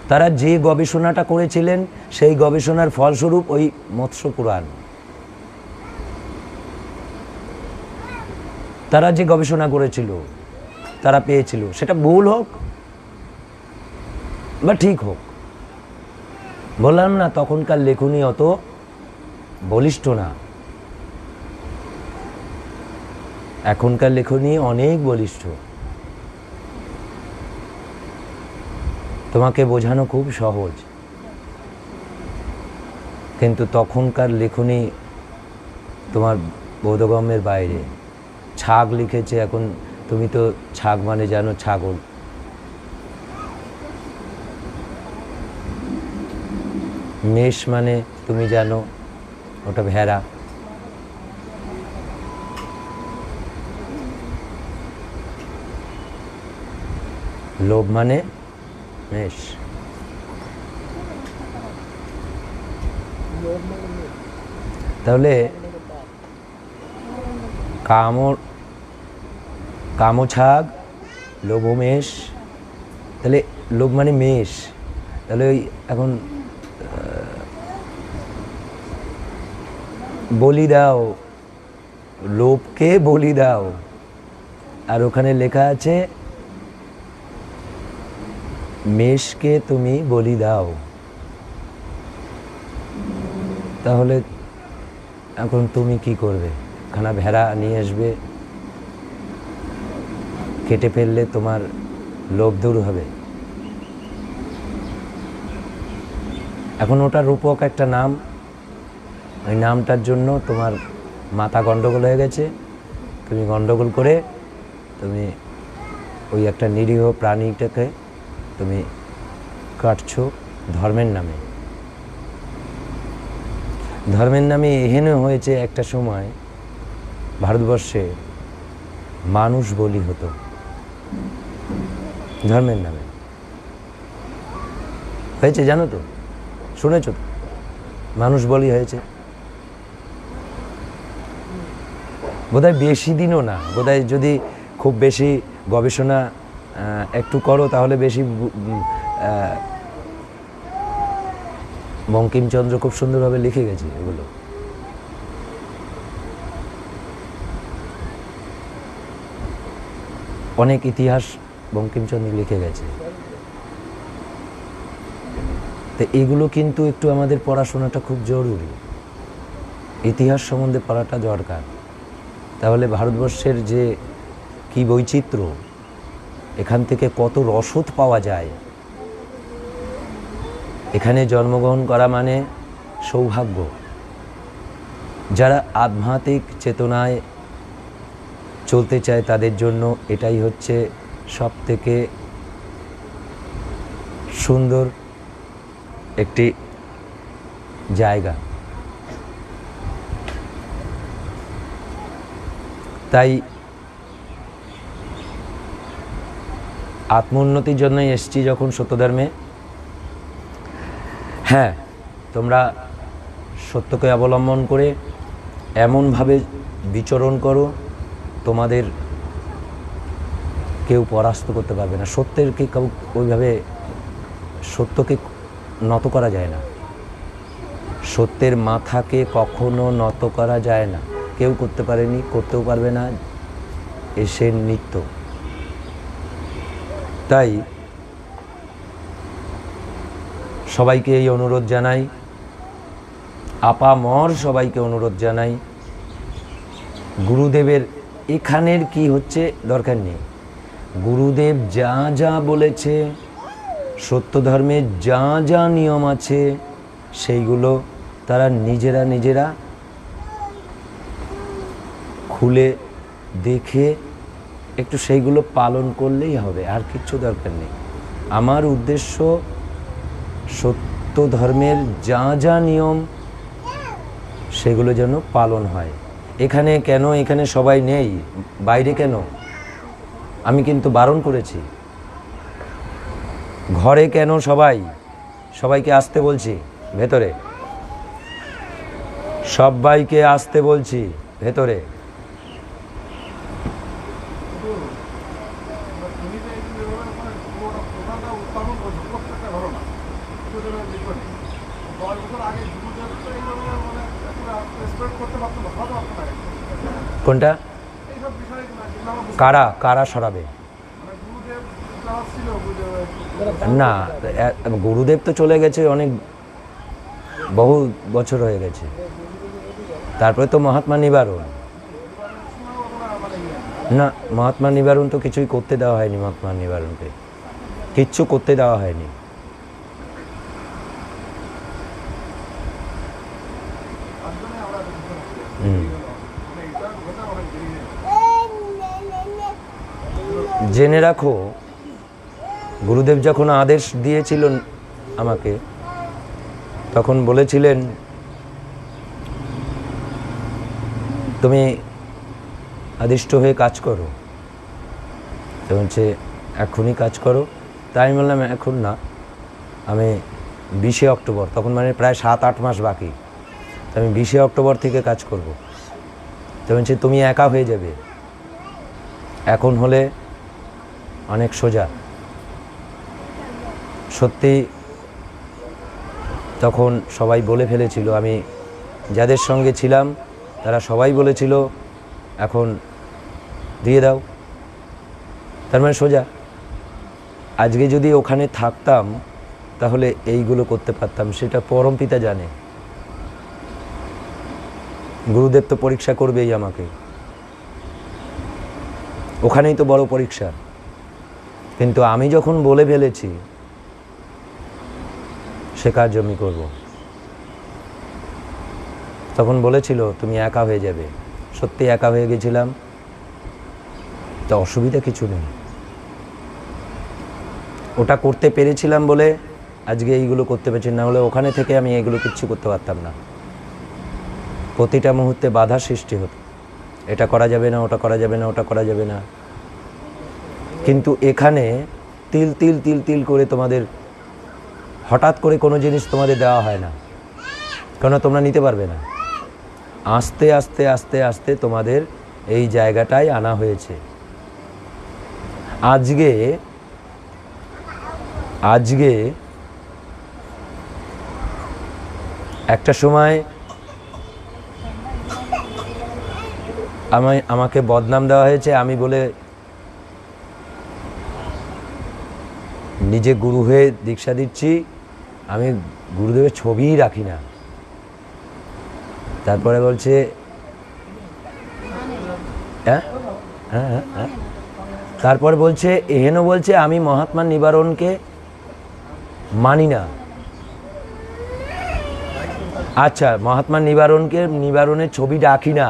তারা যে গবেষণাটা করেছিলেন সেই গবেষণার ফলস্বরূপ ওই মৎস্য পুরাণ। তারা যে গবেষণা করেছিল, তারা পেয়েছিল, সেটা ভুল হোক বা ঠিক হোক। বললাম না তখনকার লেখনী অত বলিষ্ঠ না, এখনকার লেখনী অনেক বলিষ্ঠ। তোমাকে বোঝানো খুব সহজ, কিন্তু তখনকার লেখনী তোমার বোধগম্যের বাইরে। ছাগ লিখেছে, এখন তুমি তো ছাগ মানে জানো, ছাগল। মেষ মানে তুমি জানো, ওটা ভেড়া। লোভ মানে মেষ। তাহলে কামছাগ, লোভমেষ, তাহলে লোভ মানে মেষ। তাহলে ওই এখন বলি দাও, লোভকে বলি দাও, আর ওখানে লেখা আছে মেষকে তুমি বলি দাও। তাহলে এখন তুমি কি করবে? খানা ভেড়া নিয়ে আসবে, কেটে ফেললে তোমার লোভ দূর হবে। এখন ওটা রূপক একটা নাম, ওই নামটার জন্য তোমার মাথা গন্ডগোল হয়ে গেছে। তুমি গন্ডগোল করে তুমি ওই একটা নিরীহ প্রাণীটাকে তুমি কাটছো ধর্মের নামে। ধর্মের নামে এহেন হয়েছে একটা সময় ভারতবর্ষে মানুষ বলি হতো ধর্মের নামে। হয়েছে জানো তো, শুনেছ তো, মানুষ বলি হয়েছে। বোধহয় বেশি দিনও না, বোধহয় যদি খুব বেশি গবেষণা একটু করো তাহলে বেশি বঙ্কিমচন্দ্র খুব সুন্দরভাবে লিখে গেছে এগুলো। অনেক ইতিহাস বঙ্কিমচন্দ্র লিখে গেছে। তো এগুলো কিন্তু একটু আমাদের পড়াশোনাটা খুব জরুরি, ইতিহাস সম্বন্ধে পড়াটা দরকার। তাহলে ভারতবর্ষের যে কি বৈচিত্র্য, এখান থেকে কত রসদ পাওয়া যায়। এখানে জন্মগ্রহণ করা মানে সৌভাগ্য। যারা আধ্যাত্মিক চেতনায় চলতে চায় তাদের জন্য এটাই হচ্ছে সব থেকে সুন্দর একটি জায়গা। তাই আত্মোন্নতির জন্যই এসছি যখন সত্যধর্মে। হ্যাঁ, তোমরা সত্যকে অবলম্বন করে এমনভাবে বিচরণ করো, তোমাদের কেউ পরাস্ত করতে পারবে না। সত্যেরকে কেউ ওইভাবে, সত্যকে নত করা যায় না, সত্যের মাথাকে কখনো নত করা যায় না। কেউ করতে পারেনি, করতেও পারবে না, এসে নিত্য। তাই সবাইকে এই অনুরোধ জানাই, আপামর সবাইকে অনুরোধ জানাই, গুরুদেবের এখানের কি হচ্ছে দরকার নেই। গুরুদেব যা যা বলেছে, সত্য ধর্মের যা যা নিয়ম আছে, সেইগুলো তারা নিজেরা নিজেরা খুলে দেখে একটু সেইগুলো পালন করলেই হবে, আর কিচ্ছু দরকার নেই। আমার উদ্দেশ্য সত্য ধর্মের যা যা নিয়ম সেগুলো যেন পালন হয়। এখানে কেন, এখানে সবাই নেই, বাইরে কেন? আমি কিন্তু বারণ করেছি। ঘরে কেন সবাইকে আসতে বলছি ভেতরে, সবাইকে আসতে বলছি ভেতরে। কোনটা? কারা কারা সরাবে? না, গুরুদেব তো চলে গেছে, অনেক বহু বছর হয়ে গেছে। তারপরে তো মহাত্মা নিবারণ। না, মহাত্মা নিবারণ তো কিছুই করতে দেওয়া হয়নি। মহাত্মা নিবারণকে কিচ্ছু করতে দেওয়া হয়নি। জেনে রাখো, গুরুদেব যখন আদেশ দিয়েছিলেন আমাকে, তখন বলেছিলেন তুমি আদিষ্ট হয়ে কাজ করো। তো হচ্ছে এখনই কাজ করো। তাই আমি বললাম এখন না, আমি 20শে অক্টোবর, তখন মানে প্রায় 7-8 মাস বাকি, তো আমি 20শে অক্টোবর থেকে কাজ করব। তো বলছে তুমি একা হয়ে যাবে, এখন হলে অনেক সোজা। সত্যি তখন সবাই বলে ফেলেছিল, আমি যাদের সঙ্গে ছিলাম তারা সবাই বলেছিল এখন দিয়ে দাও। তার মানে সোজা। আজকে যদি ওখানে থাকতাম তাহলে এইগুলো করতে পারতাম, সেটা পরমপিতা জানে। গুরুদেব তো পরীক্ষা করবেই আমাকে, ওখানেই তো বড় পরীক্ষা। কিন্তু আমি যখন বলে ফেলেছি সে কাজ আমি করব। তখন বলেছিল তুমি একা হয়ে যাবে, সত্যি একা হয়ে গেছিলাম। তো অসুবিধা কিছু নেই, ওটা করতে পেরেছিলাম বলে আজকে এইগুলো করতে পেরেছি, না হলে ওখানে থেকে আমি এগুলো কিচ্ছু করতে পারতাম না। প্রতিটা মুহূর্তে বাধা সৃষ্টি হতো, এটা করা যাবে না, ওটা করা যাবে না, ওটা করা যাবে না। কিন্তু এখানে তিল তিল তিল তিল করে তোমাদের হঠাৎ করে কোনো জিনিস তোমাদের দেওয়া হয় না, কেন তোমরা নিতে পারবে না। আস্তে আস্তে আস্তে আস্তে তোমাদের এই জায়গাটায় আনা হয়েছে। আজকে একটা সময় আমাকে বদনাম দেওয়া হয়েছে, আমি বলে নিজে গুরু হয়ে দীক্ষা দিচ্ছি, আমি গুরুদেবের ছবিই রাখি না। তারপরে বলছে তারপর বলছে এহেন বলছে আমি মহাত্মা নিবারণকে মানি না। আচ্ছা, মহাত্মা নিবারণের ছবি রাখি না,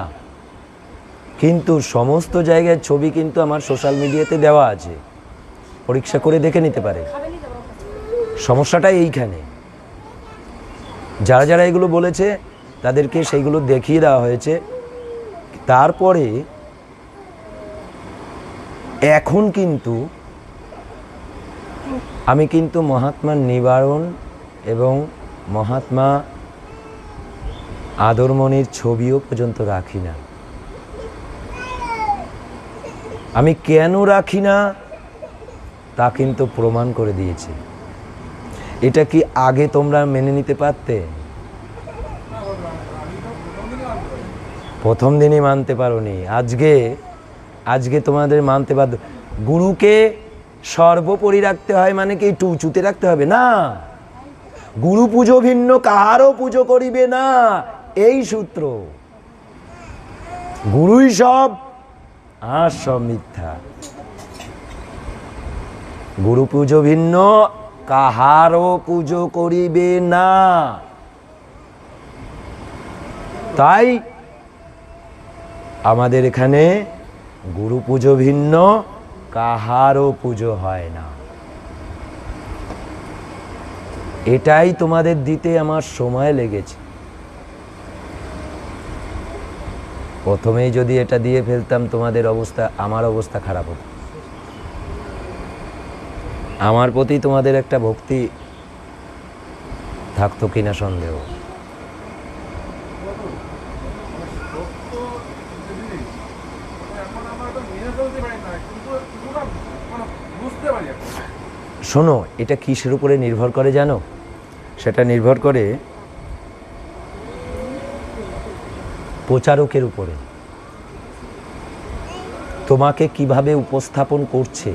কিন্তু সমস্ত জায়গায় ছবি কিন্তু আমার সোশ্যাল মিডিয়াতে দেওয়া আছে, পরীক্ষা করে দেখে নিতে পারে। সমস্যাটা এইখানে, যারা যারা এগুলো বলেছে তাদেরকে সেইগুলো দেখিয়ে দেওয়া হয়েছে। তারপরে এখন কিন্তু আমি কিন্তু মহাত্মা নিবারণ এবং মহাত্মা আদরমণির ছবিও পর্যন্ত রাখি না। আমি কেন রাখি না তা কিন্তু প্রমাণ করে দিয়েছে। এটা কি আগে তোমরা মেনে নিতে পারতে? প্রথম দিনই মানতে পারোনি, আজকে তোমাদের মানতে বাধ্য। গুরুকে সর্বোপরি রাখতে হয় মানে কি একটু উঁচুতে রাখতে হবে না। গুরু পুজো ভিন্ন কাহারও পুজো করিবে না, এই সূত্র। গুরুই সব আর সব মিথ্যা। গুরু পুজো ভিন্ন কাহারও পুজো করিবে না। তাই আমাদের এখানে গুরু পুজো ভিন্ন কাহারও পুজো হয় না। এটাই তোমাদের দিতে আমার সময় লেগেছে। প্রথমেই যদি এটা দিয়ে ফেলতাম তোমাদের অবস্থা, আমার অবস্থা খারাপ হতো। আমার প্রতি তোমাদের একটা ভক্তি থাকতো কিনা সন্দেহ। শোনো, এটা কিসের উপরে নির্ভর করে জানো? সেটা নির্ভর করে প্রচারকের উপরে। তোমাকে কিভাবে উপস্থাপন করছে,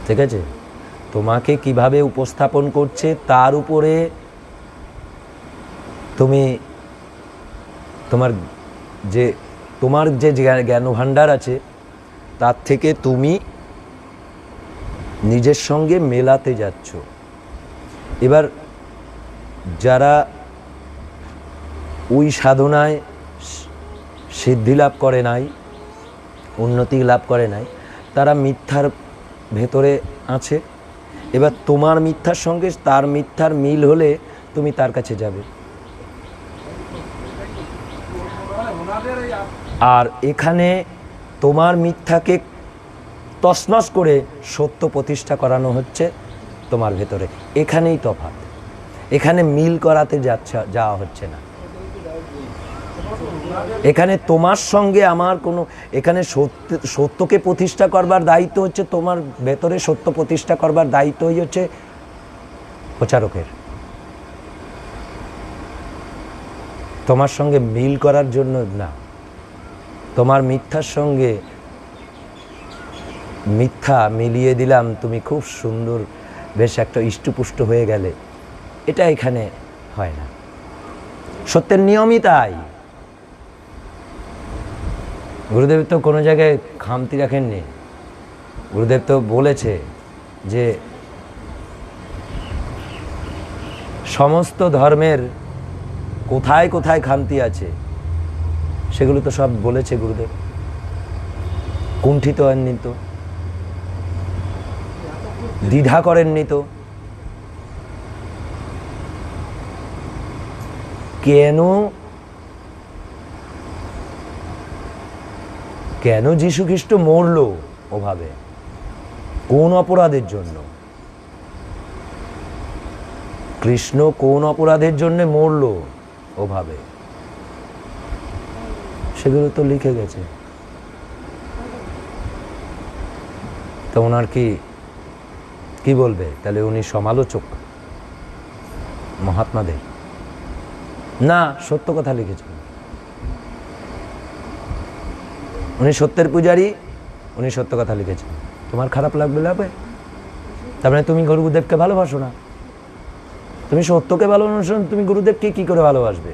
ঠিক আছে? তোমাকে কিভাবে উপস্থাপন করছে তার উপরে তুমি তোমার যে জ্ঞান ভাণ্ডার আছে তার থেকে তুমি নিজের সঙ্গে মেলাতে যাচ্ছ। এবার যারা ওই সাধনায় সিদ্ধি লাভ করে নাই, উন্নতি লাভ করে নাই, তারা মিথ্যার ভেতরে আছে। এবার তোমার মিথ্যার সঙ্গে তার মিথ্যার মিল হলে তুমি তার কাছে যাবে। আর এখানে তোমার মিথ্যাকে তছনছ করে সত্য প্রতিষ্ঠা করানো হচ্ছে তোমার ভেতরে। এখানেই তফাৎ। এখানে মিল করাতে যাওয়া হচ্ছে না। এখানে তোমার সঙ্গে আমার কোনো, এখানে সত্যকে প্রতিষ্ঠা করবার দায়িত্ব হচ্ছে তোমার ভেতরে, সত্য প্রতিষ্ঠা করবার দায়িত্বই হচ্ছে প্রচারকের। তোমার সঙ্গে মিল করার জন্য না। তোমার মিথ্যার সঙ্গে মিথ্যা মিলিয়ে দিলাম, তুমি খুব সুন্দর বেশ একটা ইষ্টপুষ্ট হয়ে গেলে, এটা এখানে হয় না। সত্যের নিয়মই তাই। গুরুদেব তো কোনো জায়গায় খামতি রাখেননি। গুরুদেব তো বলেছে যে সমস্ত ধর্মের কোথায় কোথায় খামতি আছে সেগুলো তো সব বলেছে গুরুদেব। কুণ্ঠিত হননি তো, দ্বিধা করেননি তো। কেন কেন যীশু খ্রিস্ট মরল ওভাবে? কোন অপরাধের জন্য? কৃষ্ণ কোন অপরাধের জন্য মরল ওভাবে? সেগুলো তো লিখে গেছে। তো ওনার কি বলবে তাহলে? উনি সমালোচক মহাত্মাদের? না, সত্য কথা লিখেছেন। উনি সত্যের পূজারী, উনি সত্য কথা লিখেছেন। তোমার খারাপ লাগবে? তার মানে তুমি গুরুদেবকে ভালোবাসো না। তুমি সত্যকে ভালোবাসো, তুমি গুরুদেবকে কি করে ভালোবাসবে?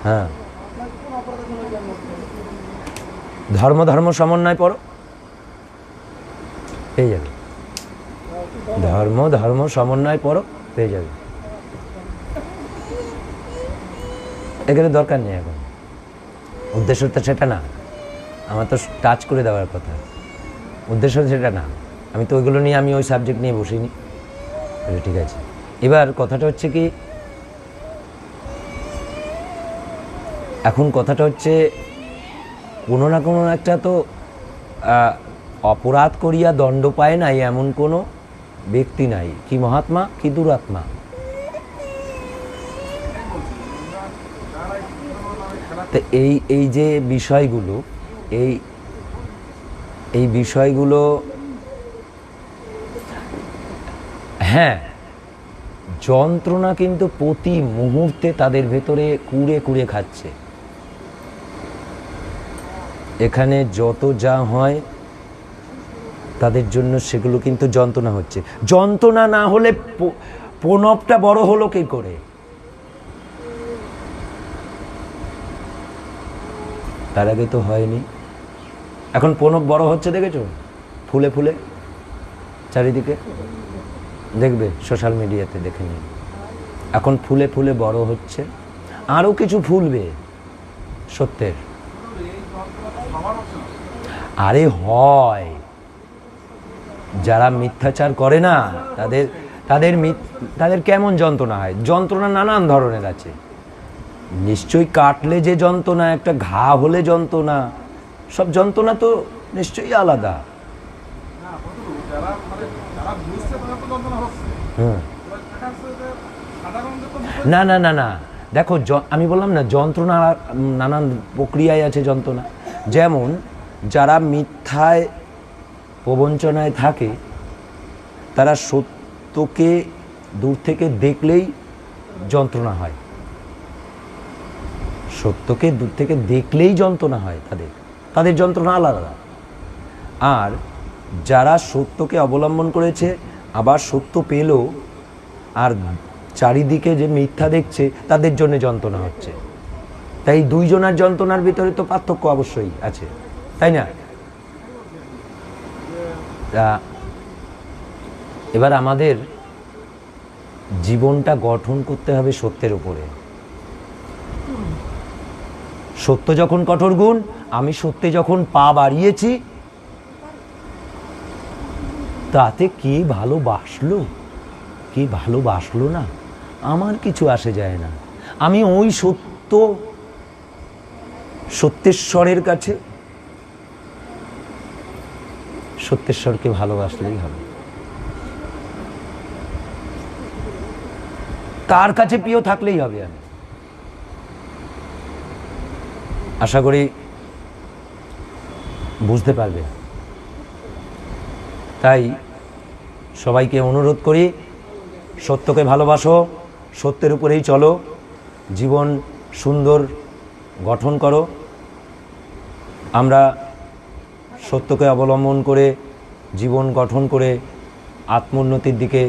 হ্যাঁ, ধর্ম ধর্ম সমন্বয় পড়ো, পেয়ে যাবে। ধর্ম ধর্ম সমন্বয় পড়ো, পেয়ে যাবে। এখানে দরকার নেই এখন, উদ্দেশ্য তো সেটা না। আমার তো টাচ করে দেওয়ার কথা, উদ্দেশ্য সেটা না। আমি তো ওইগুলো নিয়ে, আমি ওই সাবজেক্ট নিয়ে বসিনি। ঠিক আছে, এবার কথাটা হচ্ছে কি, এখন কথাটা হচ্ছে কোনো না কোনো একটা তো অপরাধ করিয়া দণ্ড পায় নাই এমন কোনো ব্যক্তি নাই। কি মহাত্মা কি দুরাত্মা? তো এই যে বিষয়গুলো, এই বিষয়গুলো, হ্যাঁ, যন্ত্রণা কিন্তু প্রতি মুহূর্তে তাদের ভেতরে কুড়ে কুড়ে খাচ্ছে। এখানে যত যা হয় তাদের জন্য সেগুলো কিন্তু যন্ত্রণা হচ্ছে। যন্ত্রণা না হলে প্রণবটা বড় হলো কি করে? তার আগে তো হয়নি। এখন প্রণব বড় হচ্ছে, দেখেছো? ফুলে ফুলে চারিদিকে, দেখবে সোশ্যাল মিডিয়াতে, দেখে নিন। এখন ফুলে ফুলে বড় হচ্ছে, আরও কিছু ফুলবে সত্যের। আরে হয়, যারা মিথ্যাচার করে না তাদের কেমন যন্ত্রণা হয়? যন্ত্রণা নানান ধরনের আছে। নিশ্চয়ই কাটলে যে যন্ত্রণা, একটা ঘা হলে যন্ত্রণা, সব যন্ত্রণা তো নিশ্চয়ই আলাদা। না না না না, দেখো আমি বললাম না, যন্ত্রণা নানান প্রক্রিয়ায় আছে যন্ত্রণা। যেমন যারা মিথ্যায় প্রবঞ্চনায় থাকে, তারা সত্যকে দূর থেকে দেখলেই যন্ত্রণা হয়। সত্যকে দূর থেকে দেখলেই যন্ত্রণা হয়, তাদের যন্ত্রণা আলাদা। আর যারা সত্যকে অবলম্বন করেছে, আবার সত্য পেল, আর চারিদিকে যে মিথ্যা দেখছে, তাদের জন্য যন্ত্রণা হচ্ছে। তাই দুইজনের যন্ত্রণার ভিতরে তো পার্থক্য অবশ্যই আছে, তাই না? এবার আমাদের জীবনটা গঠন করতে হবে সত্যের উপরে। সত্য যখন কঠোর গুণ, আমি সত্যে যখন পা বাড়িয়েছি, তাতে কে ভালোবাসলো কে ভালোবাসলো না আমার কিছু আসে যায় না। আমি ওই সত্যেশ্বরের কাছে, সত্যেশ্বরকে ভালোবাসলেই হবে। তার কাছে প্রিয় থাকলেই হবে। আমি আশা করি বুঝতে পারবে। তাই সবাইকে অনুরোধ করি, সত্যকে ভালোবাসো, সত্যের উপরেই চলো, জীবন সুন্দর গঠন করো। আমরা সত্যকে অবলম্বন করে জীবন গঠন করে আত্মোন্নতির দিকে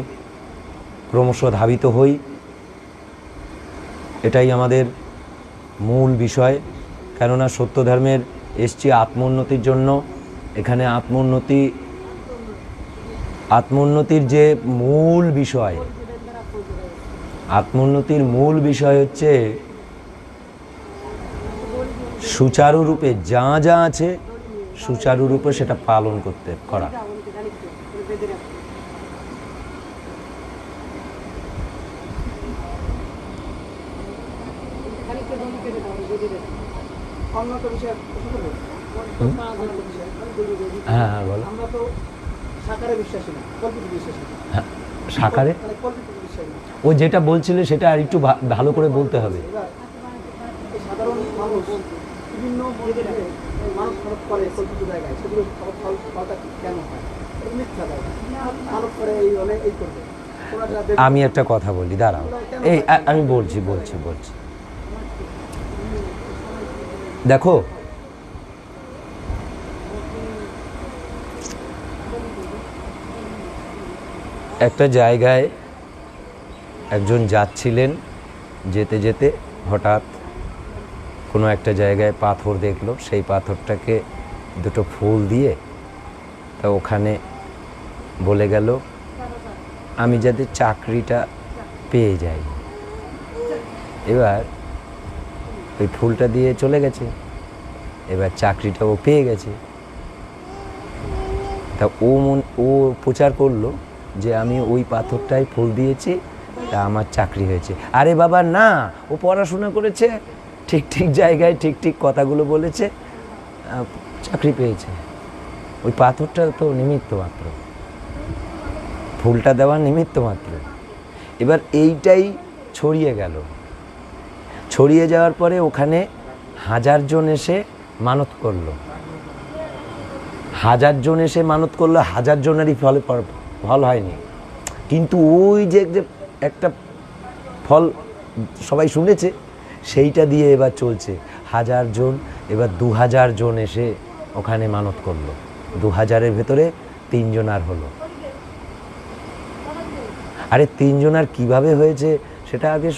ক্রমশ ধাবিত হই। এটাই আমাদের মূল বিষয়। কেননা সত্য ধর্মের এসছি আত্মোন্নতির জন্য। এখানে আত্মোন্নতির যে মূল বিষয়, আত্মোন্নতির মূল বিষয় হচ্ছে সুচারুরূপে যা যা আছে সুচারুরূপে সেটা পালন করা। হ্যাঁ হ্যাঁ বলো। আমরা তো সাকারে বিশ্বাসী না, কল্পিত বিশ্বাসী। হ্যাঁ, সাকারে মানে কল্পিত বিশ্বাসী না। ও যেটা বলছিলে সেটা আর একটু ভালো করে বলতে হবে। এবার এই সাধারণ মানুষ বিভিন্ন জায়গায় মানব খরচ করে কল্পিত জায়গায়, সেগুলো ফলটা কেন হয়? এটা মিথ্যা জায়গা মানব করে এই অনেক এই করবে। আমি একটা কথা বলি, দাঁড়াও, এই আমি বলছি। দেখো, একটা জায়গায় একজন যাচ্ছিলেন, যেতে যেতে হঠাৎ কোনো একটা জায়গায় পাথর দেখলো, সেই পাথরটাকে দুটো ফুল দিয়ে তা ওখানে বলে গেল, আমি যাতে চাকরিটা পেয়ে যাই। এবার ওই ফুলটা দিয়ে চলে গেছে, এবার চাকরিটা ও পেয়ে গেছে। তা ও প্রচার করলো যে আমি ওই পাথরটায় ফুল দিয়েছি, তা আমার চাকরি হয়েছে। আরে বাবা না, ও পড়াশোনা করেছে, ঠিক ঠিক জায়গায় ঠিক ঠিক কথাগুলো বলেছে, চাকরি পেয়েছে। ওই পাথরটা তো নিমিত্ত মাত্র, ফুলটা দেওয়ার নিমিত্ত মাত্র। এবার এইটাই ছড়িয়ে গেল। ছড়িয়ে যাওয়ার পরে ওখানে 1000 জন এসে মানত করলো। 1000 জন এসে মানত করলো, 1000 জনেরই ফল হয়নি। কিন্তু ওই যে একটা ফল সবাই শুনেছে, সেইটা দিয়ে এবার চলছে। 1000 জন, এবার 2000 জন এসে ওখানে মানত করলো। 2000-এর ভেতরে 3 জন আর হলো। আরে 3 জন আর কীভাবে হয়েছে সেটা আগে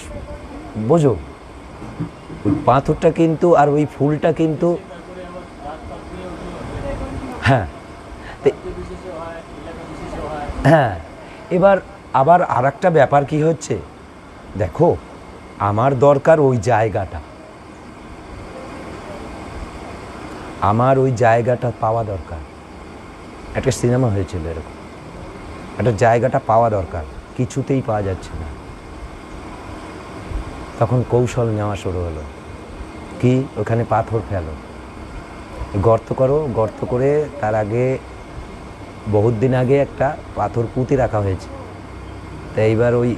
বোঝো। ওই পাথরটা কিন্তু আর ওই ফুলটা কিন্তু, হ্যাঁ হ্যাঁ। এবার আবার আর একটা ব্যাপার কি হচ্ছে, দেখো, আমার দরকার ওই জায়গাটা, আমার ওই জায়গাটা পাওয়া দরকার। একটা সিনেমা হয়েছিল এরকম, একটা জায়গাটা পাওয়া দরকার, কিছুতেই পাওয়া যাচ্ছে না। তখন কৌশল নেওয়া শুরু হলো, কি ওখানে পাথর ফেলো, গর্ত করো, গর্ত করে তার আগে বহুত দিন আগে একটা পাথর পুঁতে রাখা হয়েছে। তাই এইবার ওই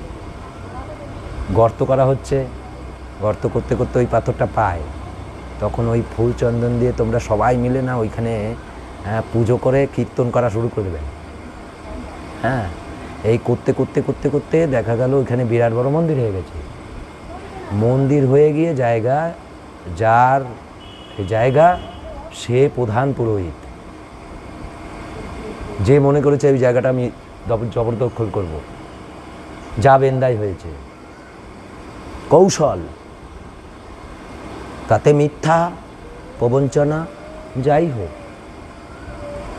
গর্ত করা হচ্ছে, গর্ত করতে করতে ওই পাথরটা পায়, তখন ওই ফুল চন্দন দিয়ে তোমরা সবাই মিলে না ওইখানে পুজো করে কীর্তন করা শুরু করবে। হ্যাঁ, এই করতে করতে করতে করতে দেখা গেল ওইখানে বিরাট বড় মন্দির হয়ে গেছে। মন্দির হয়ে গিয়ে যার জায়গা সে প্রধান পুরোহিত, যে মনে করেছে ওই জায়গাটা আমি জবরদখল করব, যা বেন্দাই হয়েছে। কৌশল, তাতে মিথ্যা প্রবঞ্চনা যাই হোক,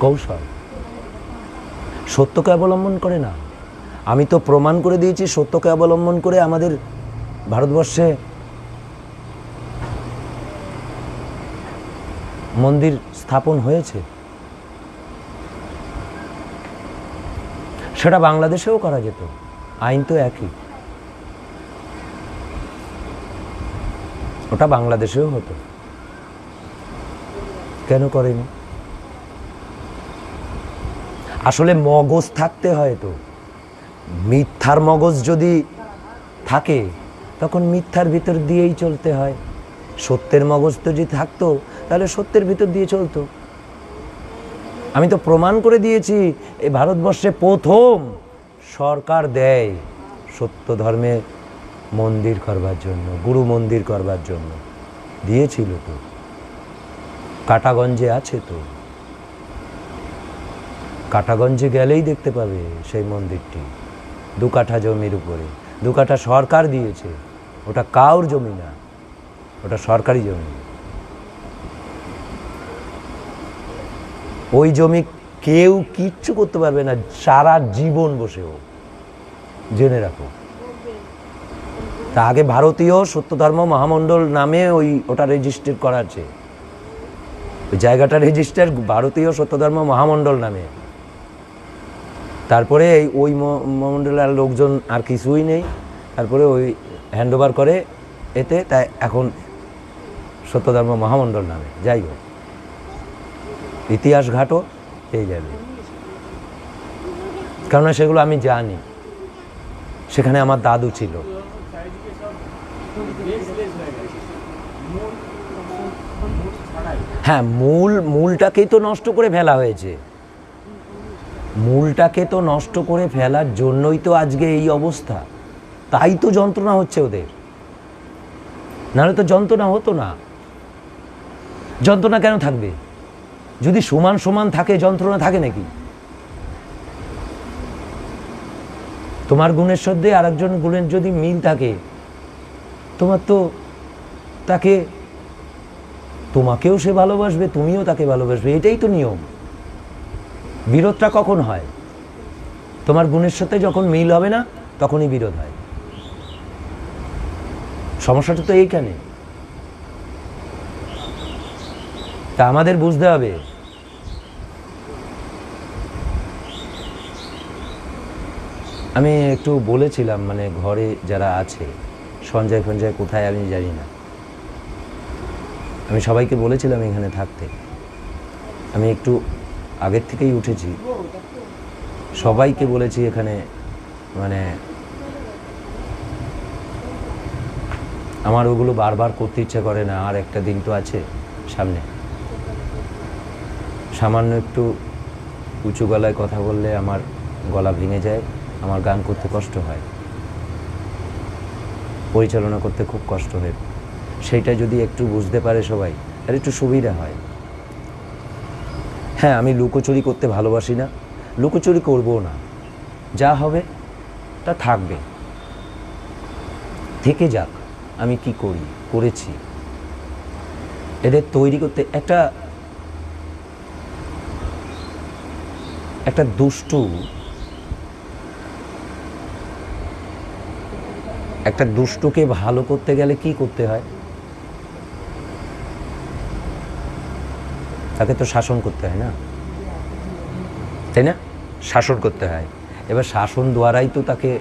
কৌশল, সত্যকে অবলম্বন করে না। আমি তো প্রমাণ করে দিয়েছি, সত্যকে অবলম্বন করে আমাদের ভারতবর্ষে মন্দির স্থাপন হয়েছে। সেটা বাংলাদেশেও করা যেত, আইন তো একই, ওটা বাংলাদেশেও হতো, কেন করেনি? আসলে মগজ থাকতে হয় তো, মিথ্যার মগজ যদি থাকে তখন মিথ্যার ভিতর দিয়েই চলতে হয়। সত্যের মগজ তো যদি থাকতো তাহলে সত্যের ভিতর দিয়ে চলতো। আমি তো প্রমাণ করে দিয়েছি, এই ভারতবর্ষে প্রথম সরকার দেয় সত্য ধর্মে মন্দির করবার জন্য, গুরু মন্দির করবার জন্য দিয়েছিল তো, কাটাগঞ্জে আছে তো, কাটাগঞ্জে গেলেই দেখতে পাবে সেই মন্দিরটি। 2 কাঠা জমির উপরে, 2 কাঠা সরকার দিয়েছে, ওটা কাউর জমি না, ওটা সরকারি জমি। ওই জমি কেউ কিচ্ছু করতে পারবে না সারা জীবন বসেও, জেনে রাখো। তা আগে ভারতীয় সত্যধর্ম মহামণ্ডল নামে ওটা রেজিস্টার করা আছে, ওই জায়গাটা রেজিস্টার ভারতীয় সত্যধর্ম মহামণ্ডল নামে। তারপরে ওই মহামণ্ডলের লোকজন আর কিছুই নেই, তারপরে ওই হ্যান্ডওভার করে এতে, তাই এখন সত্যধর্ম মহামণ্ডল নামে। যাই হোক, ইতিহাস ঘাটো পেয়ে যাবে, কেননা সেগুলো আমি জানি। সেখানে আমার দাদু ছিল। হ্যাঁ, মূলটাকেই তো নষ্ট করে ফেলা হয়েছে। মূলটাকে তো নষ্ট করে ফেলার জন্যই তো আজকে এই অবস্থা। তাই তো যন্ত্রণা হচ্ছে ওদের, নাহলে তো যন্ত্রণা হতো না। যন্ত্রণা কেন থাকবে? যদি সমান সমান থাকে, যন্ত্রণা থাকে নাকি? তোমার গুণের সাথে আর একজন গুণের যদি মিল থাকে, তোমার তো তাকে, তোমাকেও সে ভালোবাসবে, তুমিও তাকে ভালোবাসবে, এটাই তো নিয়ম। বিরোধটা কখন হয়? তোমার গুণের সাথে যখন মিল হবে না, তখনই বিরোধ হয়। সমস্যাটা তো এইখানে। তা আমাদের বুঝতে হবে, আমি একটু বলেছিলাম, মানে ঘরে যারা আছে, সঞ্জয় ফঞ্জয় কোথায় আমি জানি না, আমি সবাইকে বলেছিলাম এখানে থাকতে। আমি একটু আগের থেকেই উঠেছি, সবাইকে বলেছি এখানে, মানে আমার ওগুলো বারবার করতে ইচ্ছা করে না। আর একটা দিন তো আছে সামনে, সামান্য একটু উঁচু গলায় কথা বললে আমার গলা ভেঙে যায়, আমার গান করতে কষ্ট হয়, পরিচালনা করতে খুব কষ্ট হয়। সেইটা যদি একটু বুঝতে পারে সবাই, তাহলে একটু সুবিধা হয়। হ্যাঁ, আমি লুকোচুরি করতে ভালোবাসি না, লুকোচুরি করবো না। যা হবে তা থাকবে, থেকে যাক। আমি কি করি, করেছি। এদের তৈরি করতে একটা দুষ্টুকে ভালো করতে গেলে কি করতে হয়? তাকে তো শাসন করতে হয় না, তাই না? শাসন করতে হয়। এবার শাসন দ্বারাই তো তাকে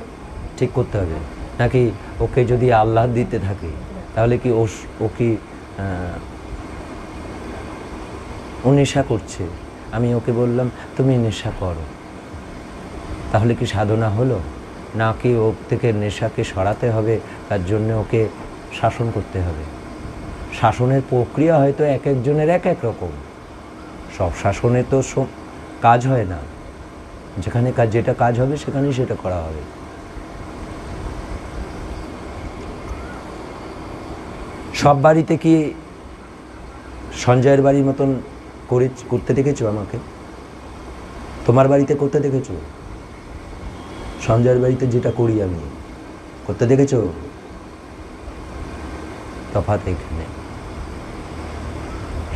ঠিক করতে হবে। নাকি ওকে যদি আল্লাহ দিতে থাকে, তাহলে কি ও কি ও নেশা করছে, আমি ওকে বললাম তুমি নেশা করো, তাহলে কি সাধনা হলো? নাকি ও থেকে নেশাকে সরাতে হবে, তার জন্য ওকে শাসন করতে হবে? শাসনের প্রক্রিয়া হয়তো এক একজনের এক এক রকম। সব শাসনে তো কাজ হয় না। যেখানে যেটা কাজ হবে সেখানেই সেটা করা হবে। সব বাড়িতে কি সঞ্জয়ের বাড়ির মতন করতে দেখেছো আমাকে? তোমার বাড়িতে করতে দেখেছো? সঞ্জয়ের বাড়িতে যেটা করি আমি করতে দেখেছো? তফাৎ এখানে।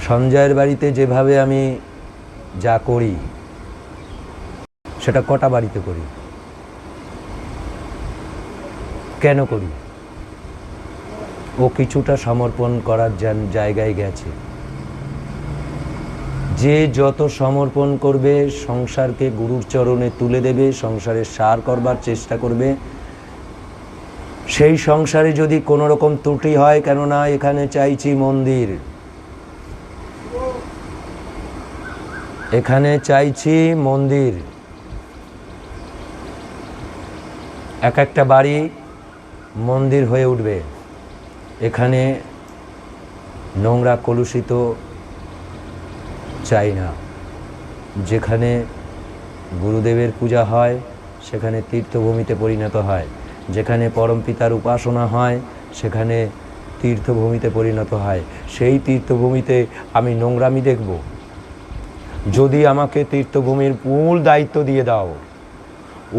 সঞ্জয়ের বাড়িতে যেভাবে আমি যা করি, সেটা কটা বাড়িতে করি? কেন করি? ও কিছুটা সমর্পণ করার জায়গায় গেছে। যে যত সমর্পণ করবে, সংসারকে গুরুর চরণে তুলে দেবে, সংসারের সার করবার চেষ্টা করবে, সেই সংসারে যদি কোনো রকম ত্রুটি হয়, কেননা এখানে চাইছি মন্দির, এখানে চাইছি মন্দির, এক একটা বাড়ি মন্দির হয়ে উঠবে। এখানে নোংরা কলুষিত চাই না। যেখানে গুরুদেবের পূজা হয় সেখানে তীর্থভূমিতে পরিণত হয়, যেখানে পরমপিতার উপাসনা হয় সেখানে তীর্থভূমিতে পরিণত হয়। সেই তীর্থভূমিতে আমি নোংরামি দেখব? যদি আমাকে তীর্থভূমির মূল দায়িত্ব দিয়ে দাও,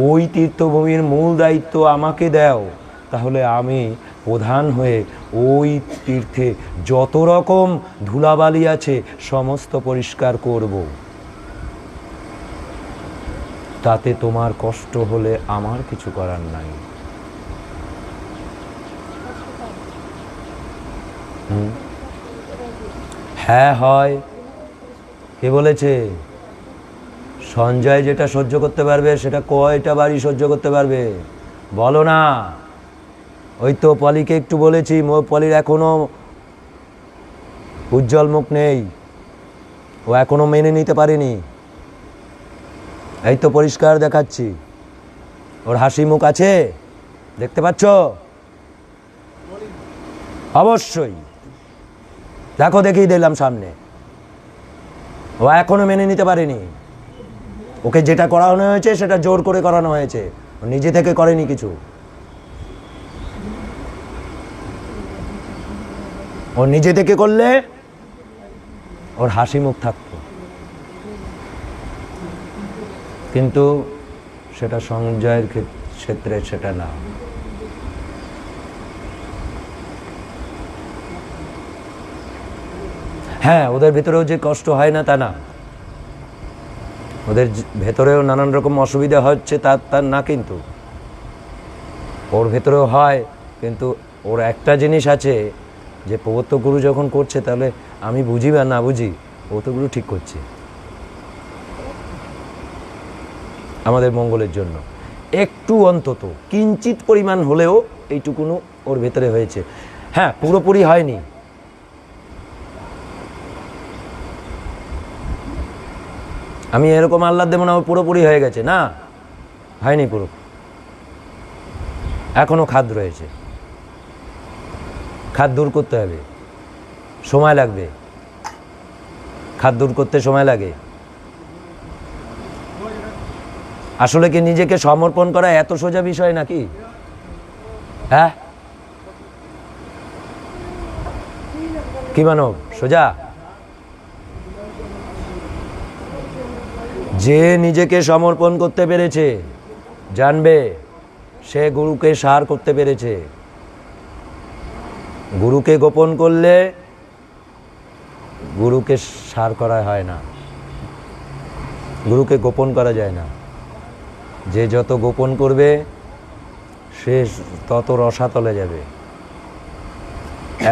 ওই তীর্থভূমির মূল দায়িত্ব আমাকে দাও, তাহলে আমি প্রধান হয়ে ওই তীর্থে যত রকম ধুলাবালি আছে সমস্ত পরিষ্কার করব। তাতে তোমার কষ্ট হলে আমার কিছু করার নাই। হ্যাঁ হয়। কে বলেছে? সঞ্জয় যেটা সহ্য করতে পারবে সেটা কয়টা বাড়ি সহ্য করতে পারবে বলো না? ওই তো পলিকে একটু বলেছি, পলির এখনো উজ্জ্বল মুখ নেই, ও এখনো মেনে নিতে পারেনি। এই তো পরিষ্কার দেখাচ্ছি, ওর হাসি মুখ আছে, দেখতে পাচ্ছ? অবশ্যই দেখো, দেখিয়ে দিলাম সামনে। ও এখনো মেনে নিতে পারেনি। ওকে যেটা করানো হয়েছে সেটা জোর করে করানো হয়েছে, ও নিজে থেকে করেনি কিছু। ও নিজে থেকে করলে ওর হাসি মুখ থাকতো, কিন্তু সেটা সঞ্জয়ের ক্ষেত্রে সেটা না। হ্যাঁ, ওদের ভেতরেও যে কষ্ট হয় না তা না, ওদের ভেতরেও নানান রকম অসুবিধা হচ্ছে তার না, কিন্তু ওর ভেতরেও হয়। কিন্তু ওর একটা জিনিস আছে যে প্রবর্তক গুরু যখন করছে, তাহলে আমি বুঝি বা না বুঝি, প্রবর্তক গুরু ঠিক করছে আমাদের মঙ্গলের জন্য। একটু অন্তত কিঞ্চিত পরিমাণ হলেও এইটুকুনো ওর ভেতরে হয়েছে। হ্যাঁ, পুরোপুরি হয়নি। আমি এরকম আল্লাহ দেব না ও পুরোপুরি হয়ে গেছে, না, হয়নি পুরো, এখনো খাদ রয়েছে। খাদ দূর করতে হবে, সময় লাগবে। খাদ দূর করতে সময় লাগে। আসলে কি নিজেকে সমর্পণ করা এত সোজা বিষয় নাকি? হ্যাঁ, কি মানব সোজা? যে নিজেকে সমর্পণ করতে পেরেছে জানবে সে গুরুকে সার করতে পেরেছে। গুরুকে গোপন করলে গুরুকে সার করা হয় না, গুরুকে গোপন করা যায় না। যে যত গোপন করবে সে তত রসাতলে যাবে।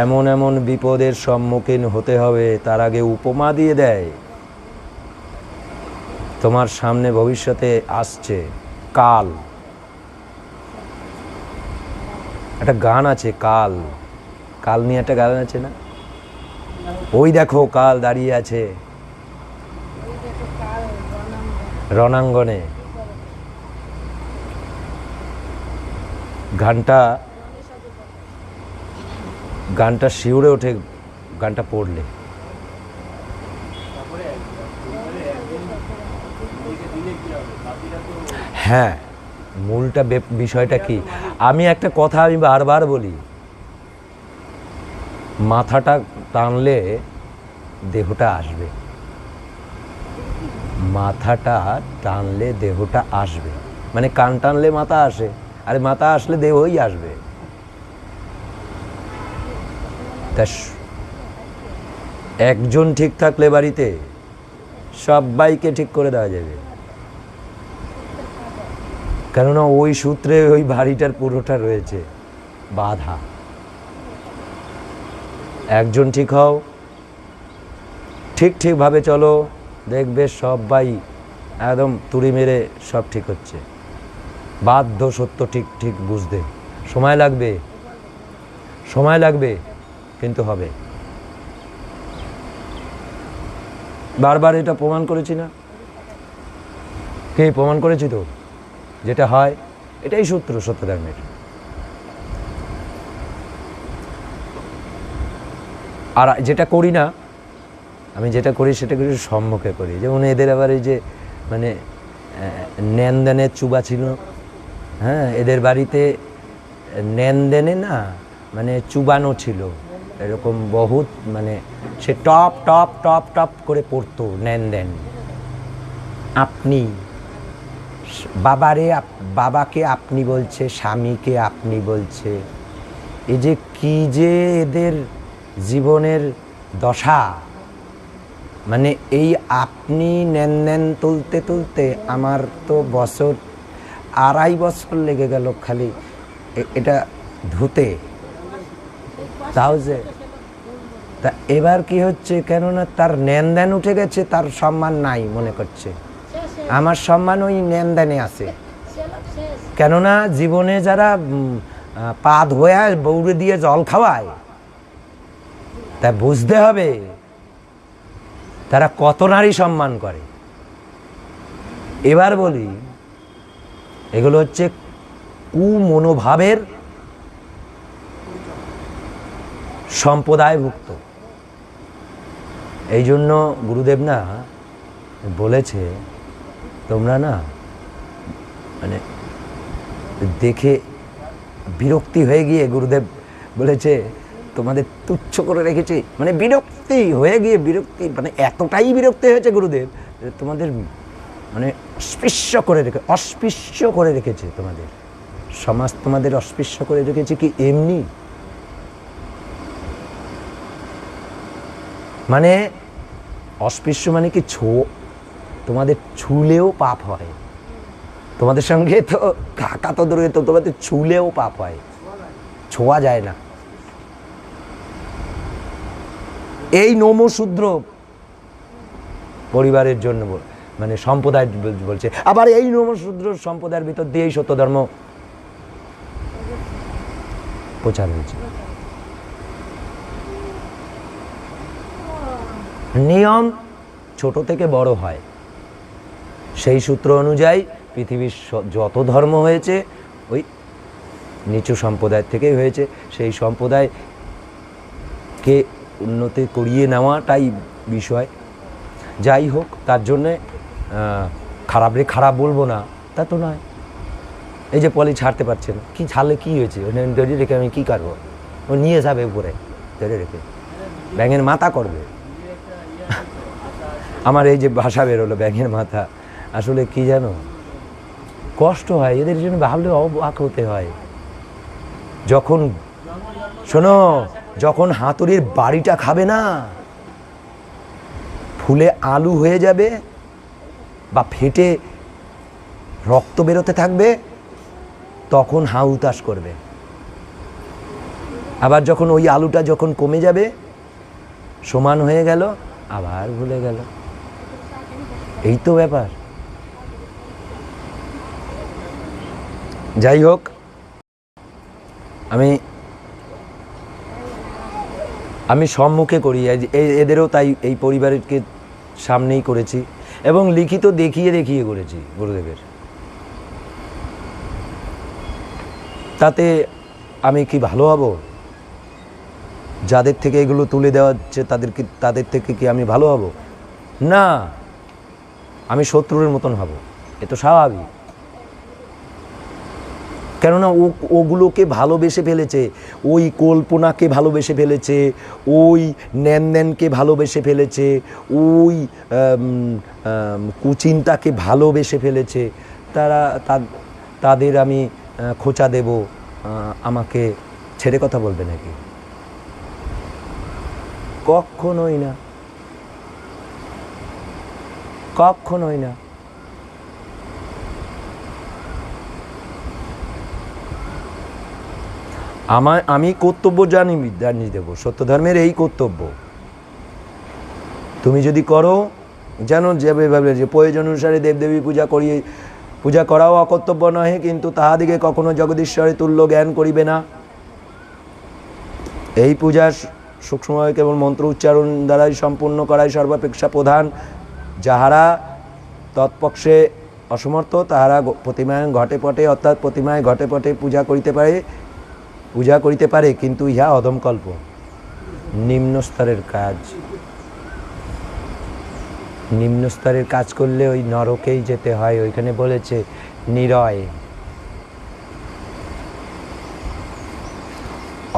এমন এমন বিপদের সম্মুখীন হতে হবে, তার আগে উপমা দিয়ে দেয়। তোমার সামনে ভবিষ্যতে আসছে কাল, একটা গান আছে কাল, কাল নিয়ে একটা গান আছে না? ওই দেখো কাল দাঁড়িয়ে আছে রণাঙ্গনে। গানটা শিউরে ওঠে গানটা পড়লে। হ্যাঁ, মূলটা বিষয়টা কি? আমি একটা কথা আমি বারবার বলি, মাথাটা টানলে দেহটা আসবে, মাথাটা টানলে দেহটা আসবে। মানে কান টানলে মাথা আসে, আরে মাথা আসলে দেহই আসবে। তা একজন ঠিক থাকলে বাড়িতে সবাইকে ঠিক করে দেওয়া যাবে, কেননা ওই সূত্রে ওই বাড়িটার পুরোটা রয়েছে বাধা। একজন ঠিক হও, ঠিকভাবে চলো, দেখবে সবাই একদম তুড়ি মেরে সব ঠিক হচ্ছে। বাধ্য সত্য ঠিক বুঝতে সময় লাগবে, কিন্তু হবে। বারবার এটা প্রমাণ করেছি না? কে প্রমাণ করেছি তো? যেটা হয় এটাই সূত্র সত্যধর্মের। আর যেটা করি না, আমি যেটা করি সেটা করি সম্মুখে করি। যেমন এদের আবার এই যে মানে ন্যানদানের চুবা ছিল, হ্যাঁ, এদের বাড়িতে ন্যানদেনে না মানে চুবানো ছিল এরকম বহুত, মানে সে টপ টপ টপ টপ করে পড়তো ন্যানদেন। আপনি বাবাকে আপনি বলছে, স্বামীকে আপনি বলছে। এই যে কি যে এদের জীবনের দশা, মানে এই আপনি নেন তুলতে আমার তো বছর 2.5 বছর লেগে গেল খালি এটা ধুতে। তাও যে তা এবার কি হচ্ছে, কেননা তার নেনদেন উঠে গেছে, তার সম্মান নাই মনে করছে। আমার সম্মান ওই নেনদেনে আছে, কেননা জীবনে যারা পা ধোয়া বৌড়ে দিয়ে জল খাওয়ায়, তা বুঝতে হবে তারা কত নারী সম্মান করে। এবার বলি, এগুলো হচ্ছে কুমনোভাবের সম্প্রদায়ভুক্ত। এই জন্য গুরুদেব না বলেছে, তোমরা না মানে দেখে বিরক্তি হয়ে গিয়ে গুরুদেব বলেছে তোমাদের তুচ্ছ করে রেখেছে, মানে বিরক্তি হয়ে গিয়ে মানে এতটাই বিরক্তি হয়েছে গুরুদেব, তোমাদের মানে অস্পৃশ্য করে রেখেছে। তোমাদের সমাজ তোমাদের অস্পৃশ্য করে রেখেছে কি এমনি, মানে অস্পৃশ্য মানে কি তোমাদের ছুলেও পাপ হয়। তোমাদের সঙ্গে তো কাকা তো দূরে, তো তোমাদের ছুলেও পাপ হয়, ছোঁয়া যায় না। এই নমশূদ্র পরিবারের জন্য মানে সম্প্রদায় বলছে। আবার এই নমশূদ্র সম্প্রদায়ের ভিতর দিয়েই সত্য ধর্ম প্রচার হয়েছে। নিয়ম ছোট থেকে বড় হয়, সেই সূত্র অনুযায়ী পৃথিবীর যত ধর্ম হয়েছে ওই নিচু সম্প্রদায় থেকেই হয়েছে। সেই সম্প্রদায়কে উন্নতি করিয়ে নেওয়াটাই বিষয়। যাই হোক, তার জন্যে খারাপ বলবো না তা তো নয়। এই যে পলি ছাড়তে পারছে না, কি ছাড়লে কি হয়েছে, ধরে রেখে আমি কী করবো, ও নিয়ে যাবে উপরে ধরে রেখে ব্যাঙের মাথা করবে। আমার এই যে ভাষা বেরোলো ব্যাঙের মাথা, আসলে কি জানো, কষ্ট হয় এদের জন্য, ভাবলে অবাক হতে হয়। যখন শোনো, যখন হাতুড়ির বাড়িটা খাবে না, ফুলে আলু হয়ে যাবে বা ফেটে রক্ত বেরোতে থাকবে, তখন হাউতাস করবে। আবার যখন ওই আলুটা যখন কমে যাবে, সমান হয়ে গেল, আবার ভুলে গেল। এই তো ব্যাপার। যাই হোক, আমি সম্মুখে করি, এদেরও তাই এই পরিবারকে সামনেই করেছি এবং লিখিত দেখিয়ে করেছি গুরুদেবের। তাতে আমি কি ভালো হব? যাদের থেকে এগুলো তুলে দেওয়া হচ্ছে তাদের থেকে কি আমি ভালো হব? না, আমি শত্রুর মতন হব। এ তো স্বাভাবিক। কেননা ওগুলোকে ভালোবেসে ফেলেছে, ওই কল্পনাকে ভালোবেসে ফেলেছে, ওই ন্যানকে ভালোবেসে ফেলেছে, ওই কুচিন্তাকে ভালোবেসে ফেলেছে। তাদের আমি খোঁচা দেব, আমাকে ছেড়ে কথা বলবে নাকি? কখনোই না, কখনোই না। আমি কর্তব্য জানিয়ে দেবো, সত্য ধর্মের এই কর্তব্য। তুমি যদি করো, জানো যেভাবে যে প্রয়োজন অনুসারে দেবদেবী পূজা করাও অকর্তব্য নহে, কিন্তু তাহাদিকে কখনো জগদীশ্বরে তুল্য জ্ঞান করিবে না। এই পূজা সূক্ষ্মভাবে কেবল মন্ত্র উচ্চারণ দ্বারাই সম্পূর্ণ করাই সর্বাপেক্ষা প্রধান। যাহারা তৎপক্ষে অসমর্থ, তাহারা প্রতিমায় ঘটে পটে, অর্থাৎ প্রতিমায় ঘটে পটে পূজা করিতে পারে, কিন্তু ইহা অধমকল্প, নিম্ন স্তরের কাজ করলে ওই নরকেই যেতে হয়। ওইখানে বলেছে নিরয়।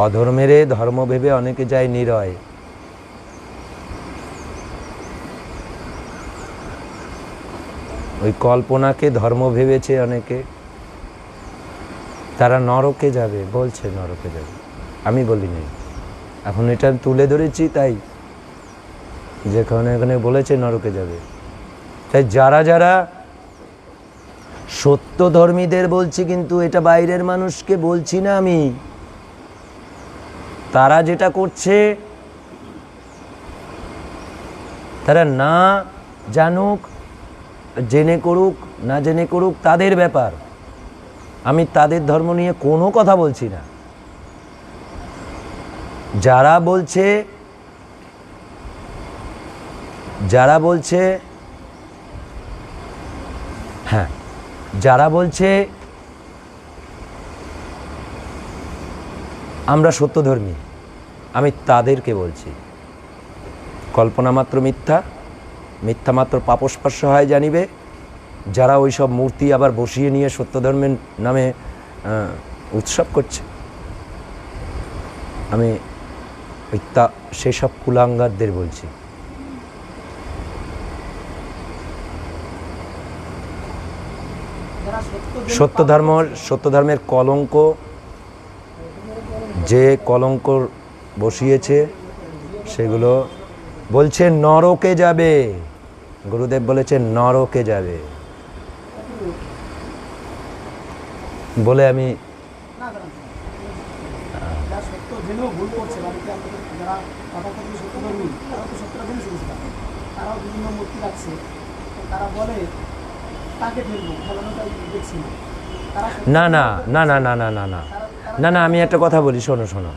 অধর্মেরে ধর্ম ভেবে অনেকে যায় নিরয়। ওই কল্পনাকে ধর্ম ভেবেছে অনেকে, তারা নরকে যাবে, বলছে নরকে যাবে। আমি বলিনি, এখন এটা তুলে ধরেছি, তাই যেখানে এখানে বলেছে নরকে যাবে। তাই যারা সত্যধর্মীদের বলছি, কিন্তু এটা বাইরের মানুষকে বলছি না আমি, তারা যেটা করছে, তারা না জানুক, জেনে করুক না জেনে করুক, তাদের ব্যাপার। আমি তাদের ধর্ম নিয়ে কোনো কথা বলছি না। যারা বলছে যারা বলছে, হ্যাঁ, যারা বলছে আমরা সত্যধর্মী, আমি তাদেরকে বলছি কল্পনা মাত্র মিথ্যা, মিথ্যা মাত্র পাপস্পর্শ হয় জানিবে। যারা ওই সব মূর্তি আবার বসিয়ে নিয়ে সত্যধর্মের নামে উৎসব করছে, আমি ওই সেসব কুলাঙ্গারদের বলছি। যারা সত্যধর্ম সত্যধর্মের কলঙ্ক, যে কলঙ্ক বসিয়েছে সেগুলো বলছে নরকে যাবে। গুরুদেব বলেছে নরকে যাবে বলে আমি না জানেন, যারা সত্য জেনেও ভুল করছে, বাড়িতে আমাদের যারা তথাকথিত সত্যধর্মী, তারা তো সত্যটা জেনে শুনেছে, তারাও বিভিন্ন মূর্তি রাখছে, তারা বলে তাকে ফেলবো, ফেলানোটা দেখছি না। তারা না না না না না না না না না না আমি একটা কথা বলি, শোনো শোনো,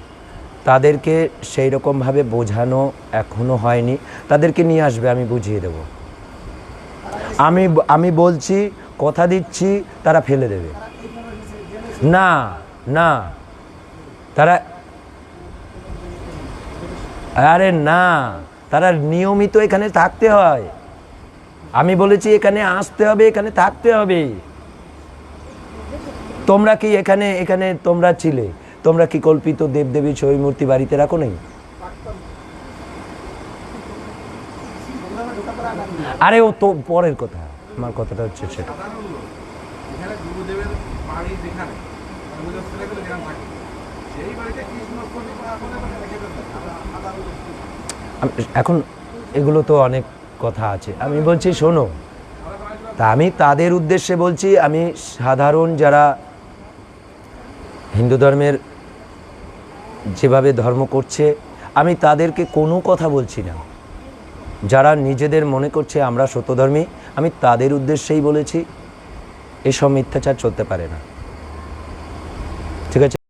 তাদেরকে সেই রকমভাবে বোঝানো এখনো হয়নি। তাদেরকে নিয়ে আসবে, আমি বুঝিয়ে দেব। আমি বলছি, কথা দিচ্ছি, তারা ফেলে দেবে। না না, তারা, আরে না, তারা নিয়মিত এখানে থাকতে হয়। আমি বলেছি এখানে আসতে হবে, এখানে থাকতে হবে। তোমরা কি এখানে এখানে তোমরা ছিলে, তোমরা কি কল্পিত দেবদেবী ছবি মূর্তি বাড়িতে রাখো নাই? আরে ও তো পরের কথা, আমার কথাটা হচ্ছে সেটা। এখানে গুরুদেবের বাড়ি যেখানে গুরুদেব ছেলেগুলো যেখানে থাকে সেই বাড়িতে কৃষ্ণ এখন এগুলো তো অনেক কথা আছে, আমি বলছি শোনো, তা আমি তাদের উদ্দেশ্যে বলছি। আমি সাধারণ যারা হিন্দু ধর্মের যেভাবে ধর্ম করছে, আমি তাদেরকে কোনো কথা বলছি না। যারা নিজেদের মনে করছে আমরা সত্যধর্মী, আমি তাদের উদ্দেশ্যেই বলেছি এসব মিথ্যাচার চলতে পারে না। ঠিক আছে।